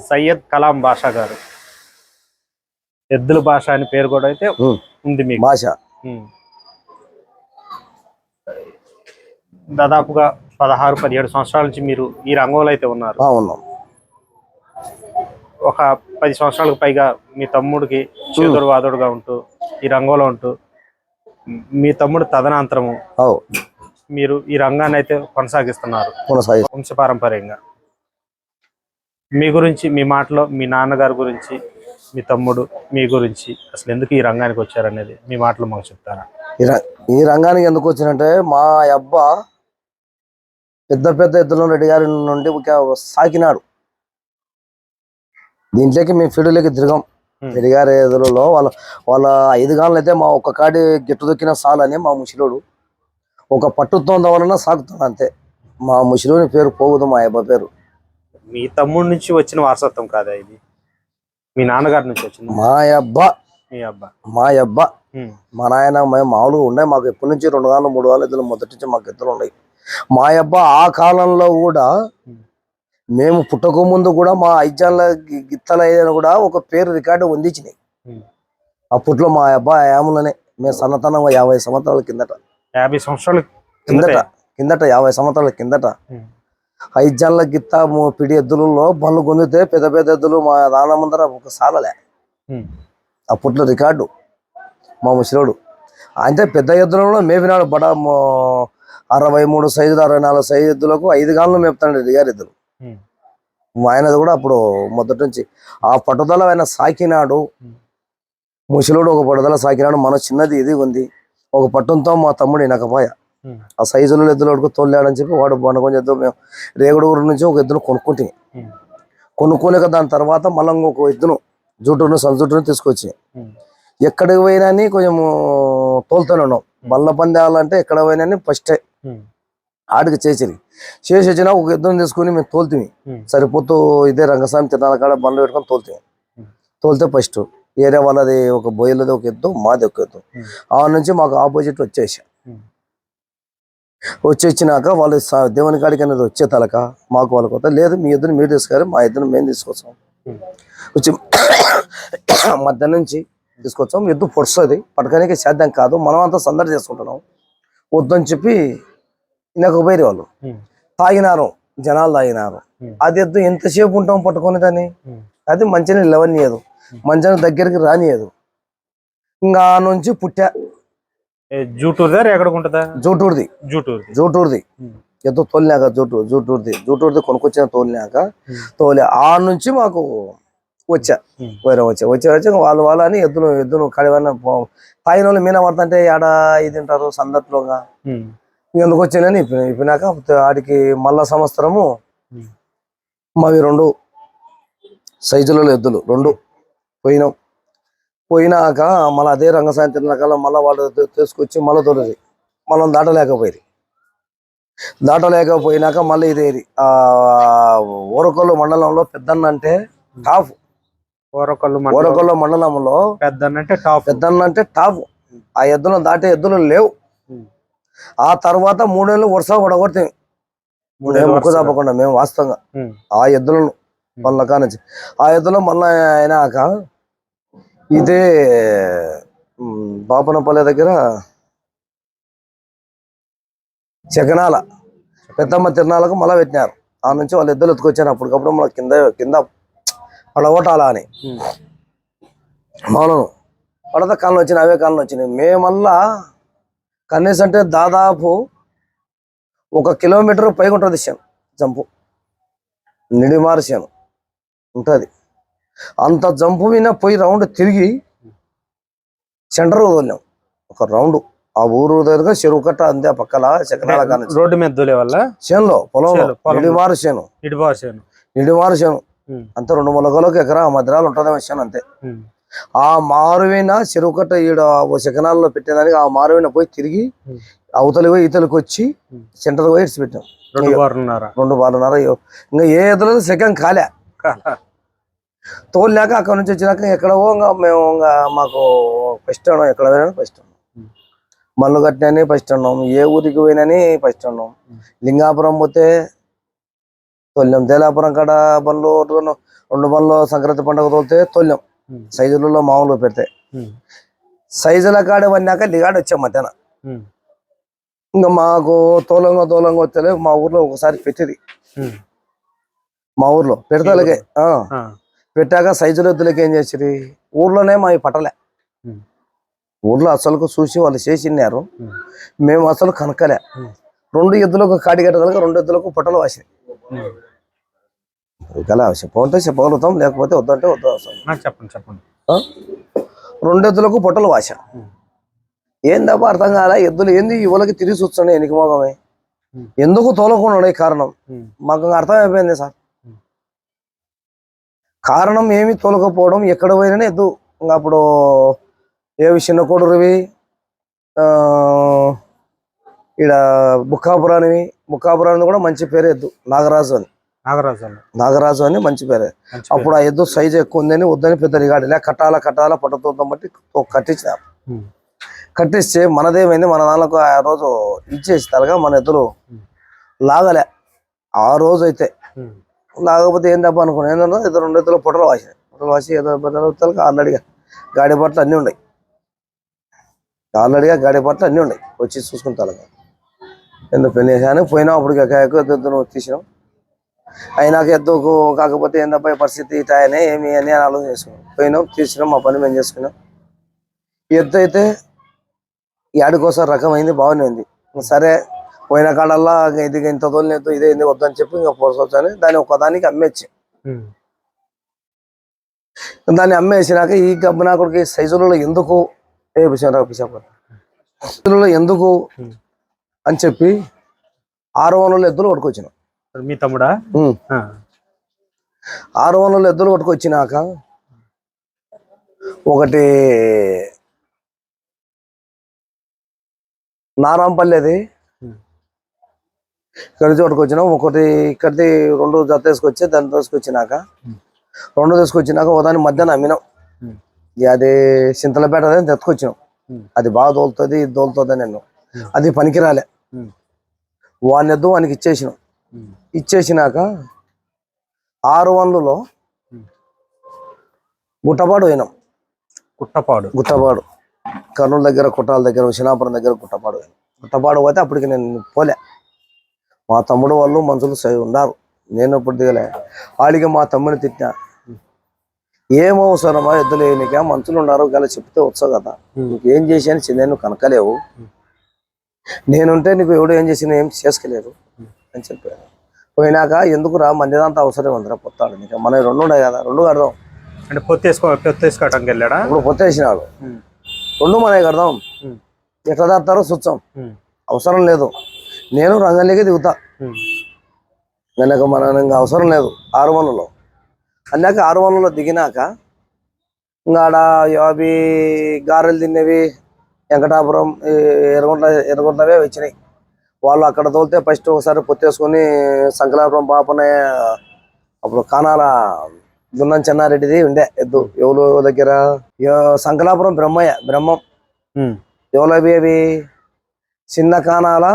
సయ్యద్ కలాం బాషా గారు. ఎద్దుల భాష అని పేరు కూడా అయితే ఉంది మీకు. భాష దాదాపుగా 16-17 సంవత్సరాల నుంచి మీరు ఈ రంగంలో అయితే ఉన్నారు. ఉన్నాం. ఒక 10 సంవత్సరాలకు పైగా మీ తమ్ముడికి చేదోడు వాదోడుగా ఉంటూ ఈ రంగంలో ఉంటూ మీ తమ్ముడు తదనంతరము మీరు ఈ రంగాన్ని అయితే కొనసాగిస్తున్నారు వంశపారంపర్యంగా. మీ గురించి, మీ మాటలో మీ నాన్నగారి గురించి, మీ తమ్ముడు మీ గురించి, అసలు ఎందుకు ఈ రంగానికి వచ్చారనేది మీ మాటలో మాకు చెప్తారా? ఈ రంగానికి ఎందుకు వచ్చినంటే మా అబ్బా పెద్ద పెద్ద ఎద్దుల రెడ్డి గారి నుండి సాకినాడు. దీంట్లోకి మేము ఫీల్డ్లోకి తిరగాం. రెడ్డి గారి ఎదురులో వాళ్ళ 5 గాన్లు అయితే మా ఒక్క కాడి గిట్టు దొక్కిన సాలని మా ముసిలోడు ఒక పట్టుతోంద వలన సాగుతాడు అంతే. మా ముసిలోని పేరు పోగుదు మా అబ్బా పేరు. మీ తమ్ముడి నుంచి వచ్చిన వారసత్వం కాదా ఇది? మీ నాన్నగారి నుంచి వచ్చింది? మా అబ్బా మా నాయన మేము మామూలుగా ఉన్నాయి. మాకు ఎప్పటి నుంచి 2 గాన్లు 3 గాన్లు ఎద్దులు మొదటి నుంచి మాకు ఎద్దులు ఉన్నాయి. మా అబ్బా ఆ కాలంలో కూడా మేము పుట్టక ముందు కూడా మా ఐజాన్ల గిత్తలైన కూడా ఒక పేరు రికార్డు వందించినాయి. అప్పట్లో మా అబ్బా యాములనే మేము సన్నతనం 50 సంవత్సరాల కిందట 50 సంవత్సరాల కిందట 50 సంవత్సరాల కిందట ఐజాన్ల గిత్త పిడి ఎద్దులలో బండ్లు పొందితే పెద్ద పెద్ద ఎద్దులు మా నాన్న ముందర ఒక సాలలే. అప్పట్లో రికార్డు మా ముసిలోడు అంటే పెద్ద ఎద్దులలో మేపినాడు. బడ 63 సైజులు 64 సైజు ఎద్దులకు 5 గాన్లు మేపుతాడు రెడ్డి గారి ఎద్దులు. ఆయనది కూడా అప్పుడు మొదటి నుంచి ఆ పట్టుదల ఆయన సాకినాడు. ముసిలోడు ఒక పట్టుదల సాకినాడు. మన చిన్నది ఇది ఉంది ఒక పట్టుతో మా తమ్ముడు ఇనకపోయా ఆ సైజులో ఎద్దులు తోలాడని చెప్పి వాడు కొంచెం ఎద్దు మేము రేగుడూరు నుంచి ఒక ఎద్దును కొనుక్కోలేక దాని తర్వాత మళ్ళీ ఒక ఎద్దును జూటూరుని తీసుకొచ్చి ఎక్కడికి పోయినా కొంచెం తోలుతూనే ఉన్నాం. బల్ల పందాలు అంటే ఎక్కడ పోయినా ఫస్టే ఆడికి చేసి వచ్చినా ఒక ఎద్దును తీసుకుని మేము తోలుతుంది. సరిపోతూ ఇదే రంగస్వామి తిరణాల కాడ బండ్లు పెట్టుకొని తోలితే ఫస్ట్ ఏరియా వాళ్ళది ఒక బొయ్యలది ఒక ఎద్దు, మాది ఒక ఎద్దు. ఆ నుంచి మాకు ఆపోజిట్ వచ్చేసినాక వాళ్ళు దేవుని కాడికి అనేది వచ్చే తలక మాకు వాళ్ళ కొత్త లేదు. మీ ఎద్దును మీరు తీసుకారు, మా ఎద్దును మేము తీసుకొచ్చాం. వచ్చి మధ్య నుంచి తీసుకొచ్చాం. ఎద్దు పొడుస్తుంది, పట్టకానికి సాధ్యం కాదు. మనం అంతా సందడి చేసుకుంటున్నాం. వద్దని చెప్పి నాకు పోయి వాళ్ళు తాగినారు, జనాలు తాగినారు. అది ఎద్దు ఎంతసేపు ఉంటాం పట్టుకొని దాన్ని, అది మంచిగా లేవనియదు, మంచిగా దగ్గరికి రానియదు. ఇంకా నుంచి పుట్టా జూటూరుది ఎద్దు తోలినాక జూటూరుది కొనుక్కొచ్చిన తోలి ఆ నుంచి మాకు వచ్చా వాళ్ళు అని ఎద్దును కడివన్న తాగిన వాళ్ళు మీన పడుతుంటే ఆడ ఇది తింటారు సందట్లోగా. ఎందుకు వచ్చానని ఇప్పినాక ఆడికి మళ్ళా సంవత్సరము మావి 2 సైజులలో ఎద్దులు 2 పోయినాక మళ్ళీ అదే రంగసాయం తిన్నాక మళ్ళీ వాళ్ళు తీసుకొచ్చి మళ్ళీ తోలేది. మనం దాటలేకపోయినాక మళ్ళీ ఇదేది ఓరకొల్లు మండలంలో పెద్దన్న అంటే టాప్. ఓరకొల్లు మండలంలో పెద్దన్న అంటే టాప్. ఆ ఎద్దులను దాటే ఎద్దులు లేవు. ఆ తర్వాత 3 ఏళ్ళు వరుస పడగొడతాం ముక్కు తప్పకుండా మేము వాస్తవంగా ఆ ఎద్దులను మళ్ళా కానించి ఆ ఎద్దులో మళ్ళా అయినాక ఇదే బాపనపల్లె దగ్గర చకనాల పెద్దమ్మ తిరణాలకు మళ్ళా పెట్టినారు. ఆ నుంచి వాళ్ళు ఎద్దులు ఎత్తుకొచ్చారు. అప్పటికప్పుడు మన కింద పడగొట్టాలా అని మౌనం పడత కాలం వచ్చినాయి, అవే కాలం వచ్చినాయి. మేమల్లా కనీసం అంటే దాదాపు 1 కిలోమీటర్ పైగా ఉంటుంది జంపు, నిడిమారు చేను ఉంటుంది. అంత జంపు మీద పోయి రౌండ్ తిరిగి సెంటర్ వదిలినాం ఒక రౌండ్. ఆ ఊరు దగ్గర చెరువు కట్ట అంతే పక్కల చక్రాల రోడ్డు మీద చేనులో పొలంలో నిడిమారు చేను అంతే 2 మొలకలకు ఎకరా మధ్యలో ఉంటుందేమో చేను అంతే. ఆ మారువైన చెరువు కట్ట ఈడ శకనాల్లో పెట్టేదానికి ఆ మారువైన పోయి తిరిగి అవతలి పోయి ఈతలకు వచ్చి సెంటర్ పోయి ఇడిచి పెట్టాం. 2 బార్లున్నర. ఇంకా ఏ ఎదురు సెకండ్ కాలే తోలినాక అక్కడ నుంచి వచ్చినాక ఎక్కడో మేము మాకు ఫస్ట్ ఉన్నాం. ఎక్కడ పోయినా ఫస్ట్ ఉన్నాం. మల్లు కట్టినని ఫస్ట్ ఉన్నాం. ఏ ఊరికి పోయినని ఫస్ట్ ఉన్నాం. లింగాపురం పోతే తోలినాం. తేలాపురం కాడ బండ్లు రెండు బండ్లు సంక్రాంతి పండుగ తోలితే తోలినాం సైజులలో మామూలుగా పెడితే సైజుల కాడ పడినాక లిగాడు వచ్చాం మధ్యాహ్నం. ఇంకా మాకు తోలంగా వచ్చే మా ఊర్లో ఒకసారి పెట్టింది. మా ఊర్లో పెడతలకే పెట్టాక సైజుల ఎద్దులకి ఏం చేసిరి ఊర్లోనే మా పట్టలే. ఊర్లో అసలు చూసి వాళ్ళు చేసినారు, మేము అసలు కనకలే. 2 ఎద్దులకు కాడి కట్టగలక 2 ఎద్దులకు పొట్టలు వాసినాయి. ఇలా చెప్పమంటే చెప్పగలుగుతాం, లేకపోతే వద్దంటే వద్దు. చెప్పండి. 2 ఎద్దులకు పొట్టలు వాస. ఏందప్ప అర్థం కాలే, ఎద్దులు ఏంది ఇవాళకి తిరిగి చూస్తున్నాయి ఎనికి మోగమే, ఎందుకు తోలకుండా కారణం మాకు అర్థమైపోయింది సార్. కారణం ఏమి తోలకపోవడం, ఎక్కడ పోయినా ఎద్దు. ఇంకా అప్పుడు ఏవి చిన్న కోడూరువి, ఈడ బుక్కాపురాన్ని కూడా మంచి పేరు ఎద్దు నాగరాజు అని మంచి పేరే. అప్పుడు ఆ ఎద్దు సైజు ఎక్కువ ఉందని వద్దని పెద్ద రిగాడు కట్టాల పట్టతో బట్టి కట్టించిన. కట్టిస్తే మనదేమైంది, మన దానికి ఆ రోజు ఇచ్చేసి తలగా మన ఎద్దులు లాగలే. ఆ రోజు అయితే లాగకపోతే ఏం దెబ్బ అనుకున్నాను. ఏంటంటే 2 ఎద్దులు పొట్టలు వాసి ఆల్రెడీగా గాడి బట్టలు అన్నీ ఉన్నాయి. వచ్చి చూసుకుంటాను. ఎందుకు పెళ్లి చేశాను పోయినా అప్పుడు ఎద్దును తీసినాం. అయినాక ఎద్దుకు కాకపోతే ఏందబ్బా పరిస్థితి ఇటాయనే ఏమి అని ఆలోచన చేసుకున్నాం. పోయినాం తీసినాం, మా పని మేము చేసుకున్నాం. ఎద్దు అయితే ఏడుకోసారి రకమైంది, బాగానే ఉంది. సరే పోయిన కాడల్లా ఇది ఇంత తోలినెద్దు ఇదేంది వద్దని చెప్పి ఇంకా పోసొచ్చని దాన్ని ఒకదానికి అమ్మేచ్చి, దాన్ని అమ్మేసినాక ఈ గబ్బనాకుడికి సైజులలో ఎందుకు ఎందుకు అని చెప్పి 600 ఎద్దులు పట్టుకొచ్చినాం. మీ తమ్ముడా? 600 ఎద్దులు పట్టుకొచ్చినాక ఒకటి నారాంపల్లిది ఇక్కడ నుంచి పట్టుకొచ్చినాం. ఒకటి ఇక్కడిది 2 జత తీసుకొచ్చి దాన్ని తీసుకొచ్చినాక 2 తీసుకొచ్చినాక ఒకదాని మధ్యాహ్నం అమ్మినాం. అది చింతలపేట తెచ్చుకొచ్చినాం. అది బాగా తోలుతుంది, ఇది తోలుతుంది నేను అది పనికిరాలే. వాని ఎద్దు వానికి ఇచ్చేసినాం. ఇచ్చేసినాక 600లో గుట్టపాడు పోయినాం. గుట్టపాడు కర్నూలు దగ్గర కుట్టాల దగ్గర విశానాపురం దగ్గర గుట్టపాడు పోతే అప్పటికి నేను పోలే. మా తమ్ముడు వాళ్ళు మనుషులు ఉన్నారు, నేను ఇప్పుడు దిగలే. వాడికి మా తమ్ముడిని తిట్టినా, ఏమవసరమా ఎద్దులు వేయనిక మనుషులు ఉన్నారు కదా చెప్తే వచ్చావు కదా, నీకేం చేశాను చిన్న కనకలేవు, నేనుంటే నీకు ఎవడు ఏం చేసినా ఏం చేసుకోలేరు అని చెప్పాను. పోయినాక ఎందుకు రా మందిదంతా అవసరం ఉందిరా పొత్తాడు నీకు, మన 2 ఉన్నాయి కదా 2 కడదాం అంటే పొత్తేసుకోవడానికి వెళ్ళాడా. ఇప్పుడు పొత్తేసినాడు 2 మనకి కడదాం, ఎట్లా దాస్తారో చూచాం, అవసరం లేదు నేను రంగంలోకి దిగుతా, నెలకు ఇంకా అవసరం లేదు. 600లో అన్నాక 600లో దిగినాక ఇంకా ఆడ అవి గారెలు తినేవి వెంకటాపురం ఎర్రగొండవే వచ్చినాయి. వాళ్ళు అక్కడ తోలితే ఫస్ట్ ఒకసారి పొత్తేసుకొని శంకరాపురం పాపనే అప్పుడు కానాల దున్నం చెన్నారెడ్డిది ఉండే ఎద్దు ఎవరు దగ్గర శంకరాపురం బ్రహ్మం ఎవలవి అవి చిన్న కానాల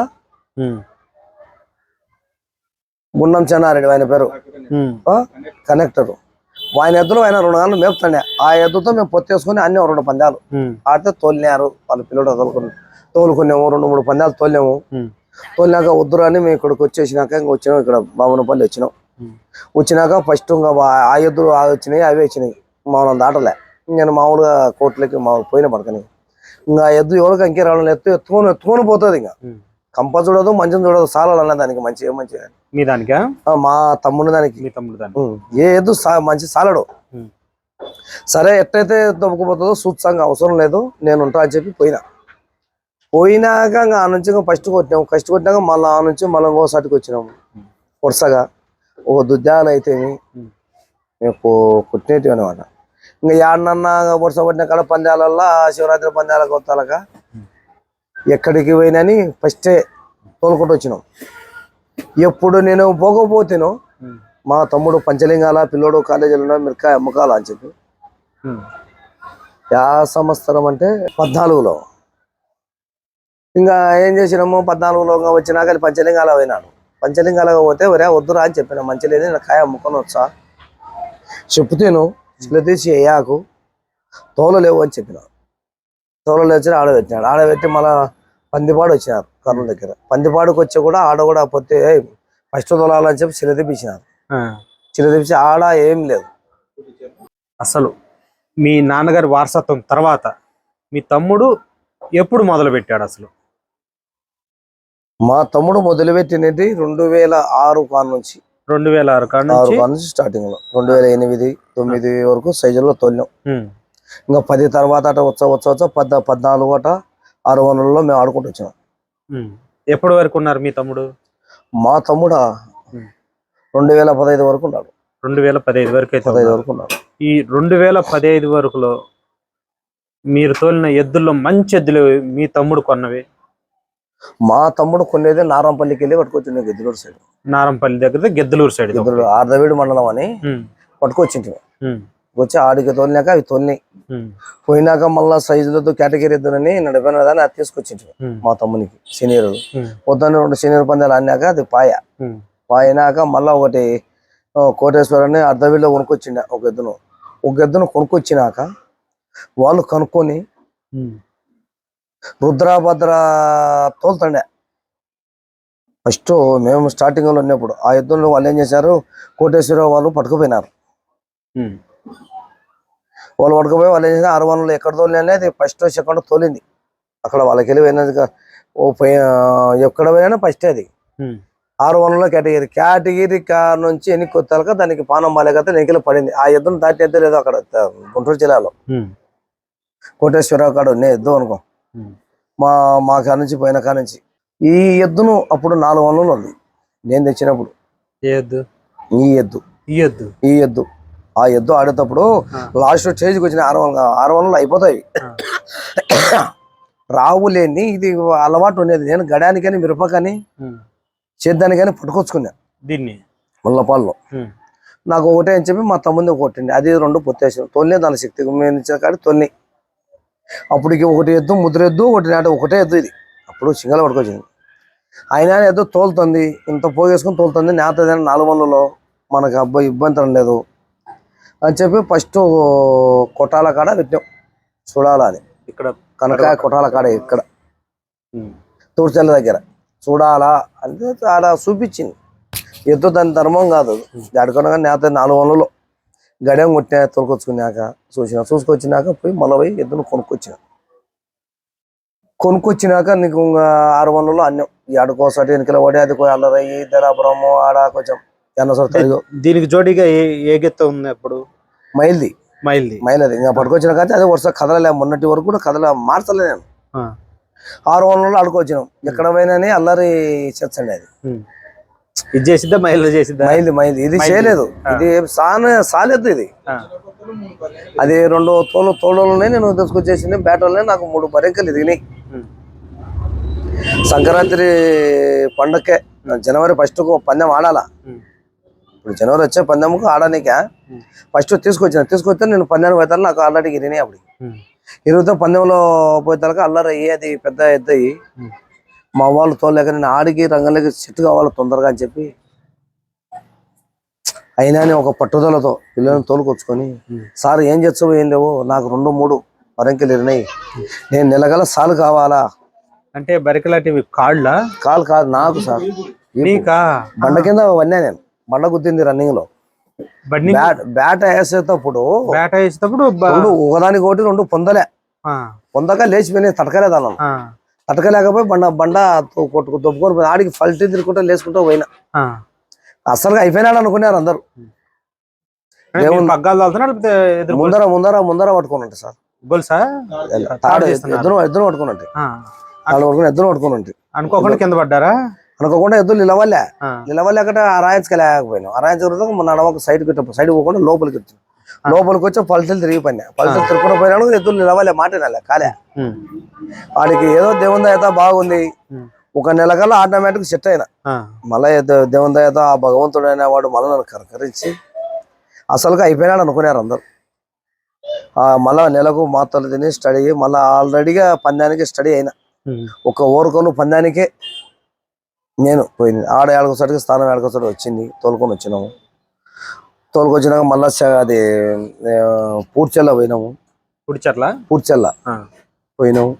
గుండం చెన్నారెడ్డి ఆయన పేరు కనెక్టర్. ఆయన ఎద్దులు ఆయన 2 గంటలు మేపుతాండే. ఆ ఎద్దుతో మేము పొత్తేసుకుని అన్ని 2 పందాలు ఆడితే తోలినారు వాళ్ళు పిల్లడు తోలుకున్నాము. 2-3 పందాలు తోలినాక వద్దురు అని మేము ఇక్కడికి వచ్చేసినాక ఇంకా వచ్చినాం. ఇక్కడ బాబునపల్లి వచ్చినాక ఫస్ట్ ఇంకా ఆ ఎద్దులు వచ్చినాయి, అవే వచ్చినాయి. మామూలు దాటలే. నేను మామూలుగా కోట్లకి మామూలు పోయిన పడకని ఇంకా ఎద్దు ఎవరికి అంకే రావడం ఎత్తుకొని పోతుంది. ఇంకా కంప చూడదు, మంచం చూడదు, సాలాలన్నా దానికి మంచి మీ దానికా మా తమ్ముడు దానికి ఏ ఎద్దు మంచి సాలడు. సరే ఎట్టయితే తప్పుకుపోతుందో చూస్తాంగా అవసరం లేదు నేను ఉంటా అని చెప్పి పోయినాక ఆ నుంచి ఫస్ట్ కొట్టినాక మళ్ళీ ఆ నుంచి మళ్ళీ ఇంకోసారికి వచ్చినాము. వరుసగా ఒక దుద్యాలు అయితే మేము కొట్టినట్టు అనమాట. ఇంకా ఏడనన్నా వరుస కొట్టిన కాడ పందాలల్లో శివరాత్రి పందాలకు వస్తాలక ఎక్కడికి పోయినని ఫస్టే తోలుకుంటూ వచ్చినాం. ఎప్పుడు నేను పోకపోతేనో మా తమ్ముడు పంచలింగాల పిల్లోడు కాలేజీలో మిరకాయ అమ్మకాల అని చెప్పి సంవత్సరం అంటే 14లో ఇంకా ఏం చేసినాము. 14లో వచ్చినాక పంచలింగాల పోయినాను. పంచలింగాలకు పోతే ఒరే వద్దురా అని చెప్పిన, మంచి లేదు కాయ అమ్ముకొని వచ్చా చెప్తేను చిల్లతీసి అయ్యాకు తోలు లేవు అని చెప్పిన. తోలు లేచి ఆడబెట్టినాడు. ఆడబెట్టి మళ్ళా పందిపాడు వచ్చినారు కర్నూలు దగ్గర. పందిపాడుకు వచ్చి కూడా ఆడ కూడా పోతే ఫస్ట్ తోలాలని చెప్పి చిల్ల తెప్పించినారు. చిల్ల తెప్పించి ఆడ ఏం లేదు. అసలు మీ నాన్నగారి వారసత్వం తర్వాత మీ తమ్ముడు ఎప్పుడు మొదలు పెట్టాడు అసలు? మా తమ్ముడు మొదలుపెట్టినది 2006 కాడ నుంచి. 2006 కాడ నుంచి స్టార్టింగ్ లో 2008, 2009 వరకు సైజుల్లో తోలినాం. ఇంకా 10 తర్వాత అట వచ్చా 14 అట 600లో మేము ఆడుకుంటూ వచ్చినాం. ఎప్పటి వరకు ఉన్నారు మీ తమ్ముడు? మా తమ్ముడు 2015 వరకు ఉన్నాడు. 2015 వరకు అయితే 15 వరకు ఉన్నాడు. ఈ 2015 వరకులో మీరు తోలిన ఎద్దుల్లో మంచి ఎద్దులు మీ తమ్ముడు కొన్నవి? మా తమ్ముడు కొనేది నారంపల్లికి వెళ్ళి పట్టుకొచ్చింది. గెద్దలూరు సైడ్, నారంపల్లి దగ్గర గెద్దలూరు సైడ్, ఆర్దవీడు మండలం అని పట్టుకొచ్చింది. వచ్చి ఆడికి తోలినాక అవి తోలినాయి. పోయినాక మళ్ళా సైజులతో కేటగిరీ ఎద్దునని నడిపోయిన దాన్ని అది తీసుకొచ్చింది మా తమ్మునికి. సీనియర్ పొద్దున్న 2 సీనియర్ పందాలు ఆడినాక అది పాయినాక మళ్ళా ఒకటి కోటేశ్వరాన్ని అర్ధవీడులో కొనుక్కొచ్చిండ ఒక ఎద్దును కొనుక్కొచ్చినాక వాళ్ళు కనుక్కొని రుద్రాభద్ర తోలుతండే. ఫస్ట్ మేము స్టార్టింగ్ లో ఉన్నప్పుడు ఆ ఎద్దులను వాళ్ళు ఏం చేశారు, కోటేశ్వరరావు వాళ్ళు పట్టుకుపోయినారు. వాళ్ళు పట్టుకుపోయి వాళ్ళు ఏం చేశారు, 600 ఎక్కడ తోలి అనేది ఫస్ట్ సెకండ్ తోలింది. అక్కడ వాళ్ళకి వెళ్ళి పోయినది ఎక్కడ పోయినా ఫస్ట్ అది 600లో కేటగిరీ నుంచి ఎన్ని కొత్తాక దానికి పానం బాలేక ఎన్నికలు పడింది. ఆ ఎద్దును దాటి ఎద్దు లేదు అక్కడ గుంటూరు జిల్లాలో కోటేశ్వరరావు కాడ ఉన్న ఎద్దు అనుకో. మా కాడ నుంచి పోయిన కాడ నుంచి ఈ ఎద్దును అప్పుడు 400 ఉంది నేను తెచ్చినప్పుడు. ఈ ఎద్దు ఆ ఎద్దు ఆడేటప్పుడు లాస్ట్ స్టేజ్కి వచ్చిన 600 అయిపోతాయి. రావులేని ఇది అలవాటు ఉండేది. నేను గడానికని మిరపకని చేద్దానికని పట్టుకొచ్చుకున్నా దీన్ని ముళ్ళపాల్లో. నాకు ఒకటే అని చెప్పి మా తమ్ముంది కొట్టింది. అది 2 పొత్తేసాను. తొలినే దాని శక్తి ఇచ్చిన కాడి తొలి. అప్పటికి ఒకటి ఎద్దు ముద్ర ఎద్దు, ఒకటే ఎద్దు. ఇది అప్పుడు సింగల్ పట్టుకొచ్చింది. అయినా ఎద్దు తోలుతుంది, ఇంత పోగేసుకుని తోలుతుంది. నేతదైనా 400లో మనకు అబ్బాయి ఇబ్బంది లేదు అని చెప్పి ఫస్ట్ కొట్టాల కాడ పెట్టాం చూడాలా అని. ఇక్కడ కనకాయ కొట్టాల కాడ ఇక్కడ తూర్చెల్ల దగ్గర చూడాలా అంటే ఆడ చూపించింది. ఎద్దు దాని ధర్మం కాదు. గడుకునగా నేత 400లో గడియం కొట్టినా తోలుకొచ్చుకున్నాక చూసుకొచ్చినాక పోయి మళ్ళీ పోయి ఎద్దును కొనుక్కొచ్చినాక నీకు 600లో అన్నం. ఆడుకోసారి వెనుకల పడి అది అల్లరయ్యి ధరాపురము ఆడ కొంచెం దీనికి జోడిగా ఏ గెత్త ఉంది అప్పుడు? మైల్ది అది ఇంకా పట్టుకొచ్చిన కానీ అదే వరుస కదలలే. మొన్నటి వరకు కూడా మార్చలే నేను. 600లో ఆడుకొచ్చినాం. ఎక్కడ పోయినా అల్లరి చేర్చండి. అది ఇది చేసిద్దా మైల్ది ఇది చేయలేదు. ఇది సాలేదు. ఇది అది 2 తోడులనే నేను తీసుకొచ్చేసింది. బ్యాటర్లనే నాకు 3 బరింకలు ఎదిగినాయి. సంక్రాంతి పండగకే జనవరి 1st పందెం ఆడాలా. ఇప్పుడు జనవరి వచ్చే పందెంకు ఆడనిక ఫస్ట్ తీసుకొస్తే నేను పందెం పోతాను. నాకు ఆల్రెడీ ఇరినాయి. అప్పుడు ఇరుగుతో పందెంలో పోతాక అల్లరి అయ్యి అది పెద్ద ఎద్దయి మా వాళ్ళు తోలేక నేను ఆడికి రంగంలోకి సెట్ కావాలి తొందరగా అని చెప్పి అయినా ఒక పట్టుదలతో పిల్లలను తోలుకొచ్చుకొని, సార్ ఏం చేస్తావు ఏం లేవు, నాకు 2-3 బరింకలు ఇరినాయి, నేను నెలగల సాలు కావాలా అంటే బరికలాంటివి కాదు నాకు సార్. బండ కింద వన్నా నేను బండ గుద్దింది రన్నింగ్ లో. బ్యాట్ వేసేటప్పుడు ఒకదానికి ఒకటి 2 పొందక లేచిపోయినాయి. తడకలేదు అన్న. తడకలేకపోయి బండ దొబ్బుకొని ఆడికి ఫల్టీ తిరుగుకుంటా లేచుకుంటూ పోయినా. అసలుగా అయిపోయినాడు అనుకున్నారు అందరు. ముందర పట్టుకున్నట్టు సార్. ఎద్దును పట్టుకున్నట్టు ఎద్దును పట్టుకున్నట్టు అనుకోకుండా కింద పడ్డారా? అనుకోకుండా ఎద్దులు నిలవలేకట అరాయించలేకపోయినా. అరాయించక నడవక సైడ్ పోకుండా లోపలికి వచ్చి పల్టీలు తిరిగిపోయినా. పల్టీలు తిరుగుకుండా పోయినాడు. ఎద్దులు నిలవలే, మాటినాలే కాలే. వాడికి ఏదో దేవుని దయతో బాగుంది. 1 నెల కల్లా ఆటోమేటిక్ సెట్ అయినా. మళ్ళీ దేవుని దయతో ఆ భగవంతుడు అనేవాడు మళ్ళీ నన్ను కరకరించి అసలుగా అయిపోయినాడు అనుకున్నారు అందరు. మళ్ళా నెలకు మాత్రలు తిని స్టడీ మళ్ళీ ఆల్రెడీగా పందానికి స్టడీ అయినా. 1 ఓవర్కోలు పందానికే నేను పోయింది. ఆడ ఏడకొసరికి స్థానం ఏడకొసరికి వచ్చింది. తోలుకొని వచ్చినాము. తోలుకొచ్చినాక మళ్ళా అది పూడ్చెల్ల పోయినాము. పూడ్చెల్ల పోయినాము.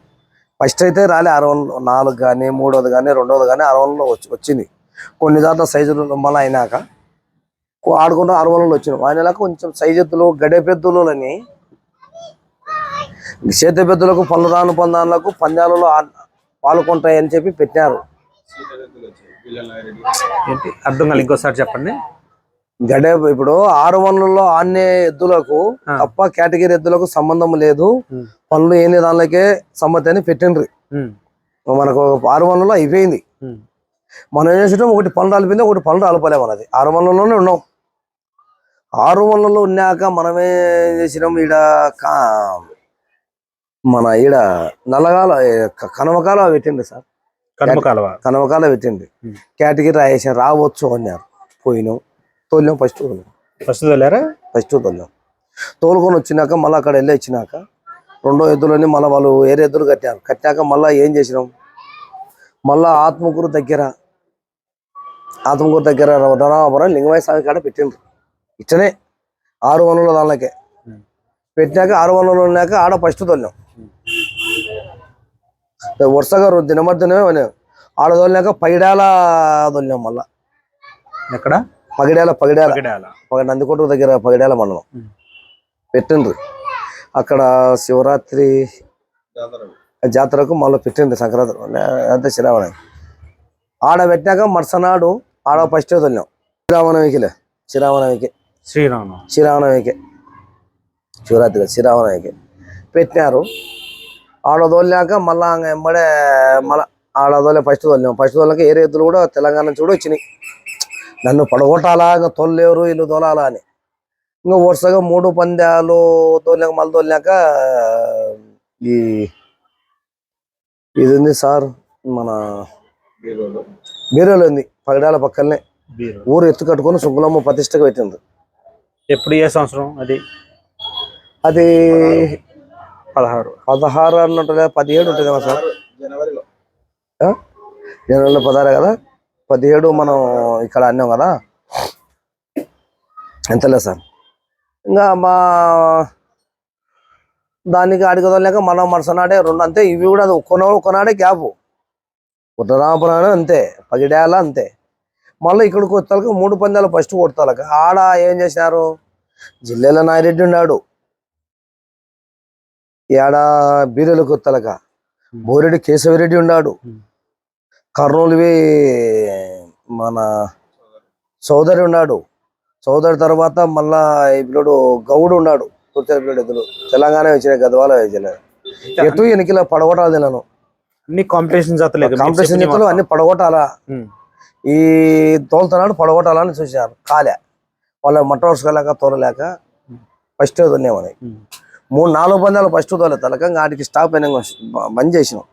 ఫస్ట్ అయితే రాలే 4 కానీ 3వది కానీ 2వది కానీ 60లో వచ్చింది. కొన్ని దాంట్లో సైజులు మళ్ళీ అయినాక ఆడుకుంటూ 60లో వచ్చినాం. ఆయనలాగా కొంచెం సైజు ఎద్దులు గడే పెద్దలు అని చేతి పెద్దలకు పనులు రాను పొందాలకు పందాలలో పాల్గొంటాయని చెప్పి పెట్టినారు. అర్థం కాదు, ఇంకోసారి చెప్పండి. గడే ఇప్పుడు 600లో ఆన్నే ఎద్దులకు తప్ప కేటగిరీ ఎద్దులకు సంబంధం లేదు, పనులు ఏని దానికే సమ్మతి అని పెట్టిండ్రు. మనకు 600లో అయిపోయింది. మనం ఏం చేసాం, ఒకటి పనులు రాలిపోయింది, ఒకటి పనులు రాలిపోలేము. మనది 600లోనే ఉన్నాం. 600లో ఉన్నాక మనమే చేసినాం. మన ఈడ నల్లగాల కనమకాల పెట్టిండ్రు సార్. కనమకాల పెట్టిండ్రు. కేటగిరీ రాయేసాం, రావచ్చు అన్నారు. పోయినాం, తోలినాం. ఫస్ట్ తోలినాం. తోలుకొని వచ్చినాక మళ్ళీ అక్కడ వెళ్ళి వచ్చినాక 2వ ఎద్దులని మళ్ళీ వాళ్ళు వేరే ఎద్దులు కట్టారు. కట్టాక మళ్ళీ ఏం చేసినాం, మళ్ళా ఆత్మకూరు దగ్గర ధనాపురం లింగమయ్య స్వామి కాడ పెట్టిండ్రు. ఇట్టనే 600 దానికే పెట్టినాక 600 ఉన్నాక ఆడ ఫస్ట్ తోలినాం. వరుసగా దినమర్దినమే ఆడ తోలినాక పగిడాల తోలినాం. మళ్ళా ఎక్కడ పగిడాల నందికోట దగ్గర పగిడాల మండలం పెట్టిండ్రు. అక్కడ శివరాత్రి జాతరకు మళ్ళీ పెట్టిండ్రు. సంక్రాంతి అంతే శ్రావణం ఆడ పెట్టాక మరుసనాడు ఆడ ఫస్ట్ తోలినాం. శ్రీరామనవమికి శ్రీరామనవమికి పెట్టినారు. ఆడ తోలినాక మళ్ళా ఎంబడే మళ్ళా ఆడ తోలే ఫస్ట్ తోలినాం. ఫస్ట్ తోలినాక ఏరే ఎద్దులు కూడా తెలంగాణ నుంచి కూడా వచ్చినాయి. నన్ను పడగొట్టాలా, ఇంకా తోలేరు వీళ్ళు తోలాలా అని. ఇంకా వరుసగా 3 పందాలు తోలినాక మళ్ళీ తోలినాక ఇది ఉంది సార్, మన బీరోలు ఉంది. పగడాల పక్కనే ఊరు ఎత్తు కట్టుకొని సుబ్బలమ్మ ప్రతిష్టగా పెట్టింది. ఎప్పుడు ఏ సంవత్సరం అది? 16 అన్నట్టు 17 ఉంటుందేమో సార్. జనవరిలో 16 కదా, 17 మనం ఇక్కడ అన్నాం కదా. ఎంతలే సార్. ఇంకా మా దానికి అడిగదలేక మనం మరుసనాడే 2 అంతే. ఇవి కూడా కొనాడే గ్యాప్. పుట్టరామపురం అంతే, పగిడాల అంతే. మళ్ళీ ఇక్కడికి వచ్చాక 3 పందాలు ఫస్ట్ కొడతాక ఆడ ఏం చేసినారు, జిల్లాల నాయిరెడ్డి ఉన్నాడు. ఆడ బీరెలకు కొత్తలక బోరెడ్డి కేశవరెడ్డి ఉన్నాడు. కర్నూలువి మన సోదరి ఉన్నాడు. సోదరి తర్వాత మళ్ళా ఇప్పుడు గౌడు ఉన్నాడు. ఎద్దులు తెలంగాణ వచ్చిన గద్వాల ఎటు ఎన్నికల పడగొట్టాలి. నేను అన్ని కాంపిటీషన్ చేతులు అన్ని పడగొట్టాలా, ఈ తోలుతున్నాడు పడగొట్టాలని చూసారు. కాలే వాళ్ళ మట్ట వరుసలేక తోలలేక ఫస్ట్ తోలేమని 3-4 పందాలు ఫస్ట్ తోలే తలక వాటికి స్టాప్ అయినా బంద్ చేసినాం.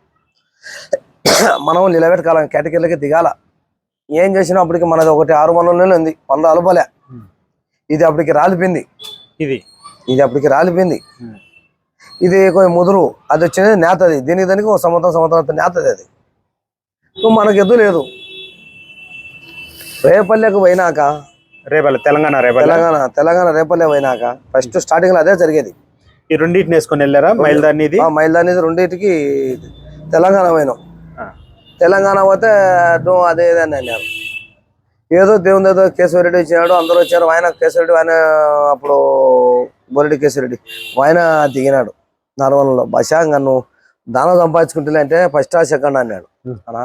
మనం నిలబెట్టకాలం కేటగిరీలకి దిగాల. ఏం చేసినా అప్పటికి మనది ఒకటి 600లోనే ఉంది. పనులు అలపలే. ఇది అప్పటికి రాలిపోయింది. ఇది అప్పటికి రాలిపోయింది. ఇది కొంచెం ముదురు, అది వచ్చినది నేతది. దానికి ఒక సంవత్సరం నేతది. అది మనకు ఎద్దు లేదు. రేపల్లెకు పోయినాక తెలంగాణ రేపల్లె పోయినాక ఫస్ట్ స్టార్టింగ్ లో అదే జరిగేది. ఈ రెండింటిని వేసుకొని వెళ్ళారా? మైల్దాని రెండింటికి తెలంగాణ పోయినాం. తెలంగాణ పోతే అదే అని అన్నారు. ఏదో దేవుని ఏదో కేశవరెడ్డి వచ్చినాడు, అందరూ వచ్చారు. ఆయన కేశవరెడ్డి ఆయన అప్పుడు బోరెడ్డి కేశవరెడ్డి ఆయన దిగినాడు 400లో. భాష నన్ను దానం సంపాదించుకుంటే అంటే ఫస్ట్ సెకండ్ అన్నాడు. అనా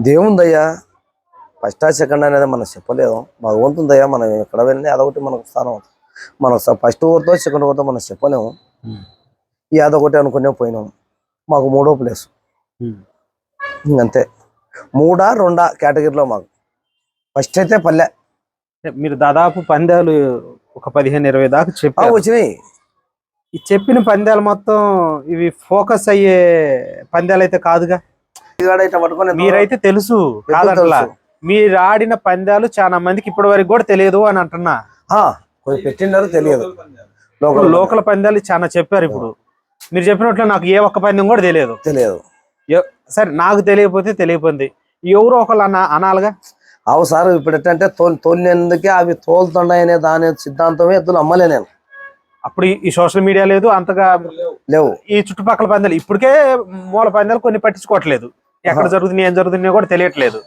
దేవుందయ్యా, ఫస్ట్ సెకండ్ అనేది మనం చెప్పలేదు. భగవంతుందయ్యా, మనం ఎక్కడ వెళ్ళినా అదొకటి మనకు స్థానం. మనం ఫస్ట్ ఓవర్తో సెకండ్ ఓవర్తో మనం చెప్పలేము. ఈ అదొకటి అనుకునే పోయినాం. మాకు 3వ ప్లేస్. ఇంకంతే 3-2 కేటగిరీలో మాకు ఫస్ట్ అయితే పల్లె. మీరు దాదాపు పందాలు ఒక 15-20 దాకా వచ్చినాయి. ఈ చెప్పిన పందాలు మొత్తం ఇవి ఫోకస్ అయ్యే పందాలు అయితే కాదుగా. మీరైతే తెలుసు కాదట్లా, మీరు ఆడిన పందాలు చాలా మందికి ఇప్పటి వరకు కూడా తెలియదు అని అంటున్నా. పెట్టినారు తెలియదు. లోకల్ పందాలు చాలా చెప్పారు. ఇప్పుడు మీరు చెప్పినట్లు నాకు ఏ ఒక్క పందెం కూడా తెలియదు. తెలియదు. సరే, నాకు తెలియకపోతే తెలియపోయింది, ఎవరో ఒకళ్ళు అనాలిగా. అవు సార్ ఇప్పుడు ఎట్టంటే తోలినందుకే అవి తోలుతున్నాయనే దాని సిద్ధాంతమే ఎద్దులు అమ్మలే నేను. అప్పుడు ఈ సోషల్ మీడియా లేదు అంతగా లేవు. ఈ చుట్టుపక్కల పందాలు ఇప్పటికే మూల పందాలు కొన్ని పట్టించుకోవట్లేదు, ఎక్కడ జరుగుతుంది ఏం జరుగుతుందో కూడా తెలియట్లేదు.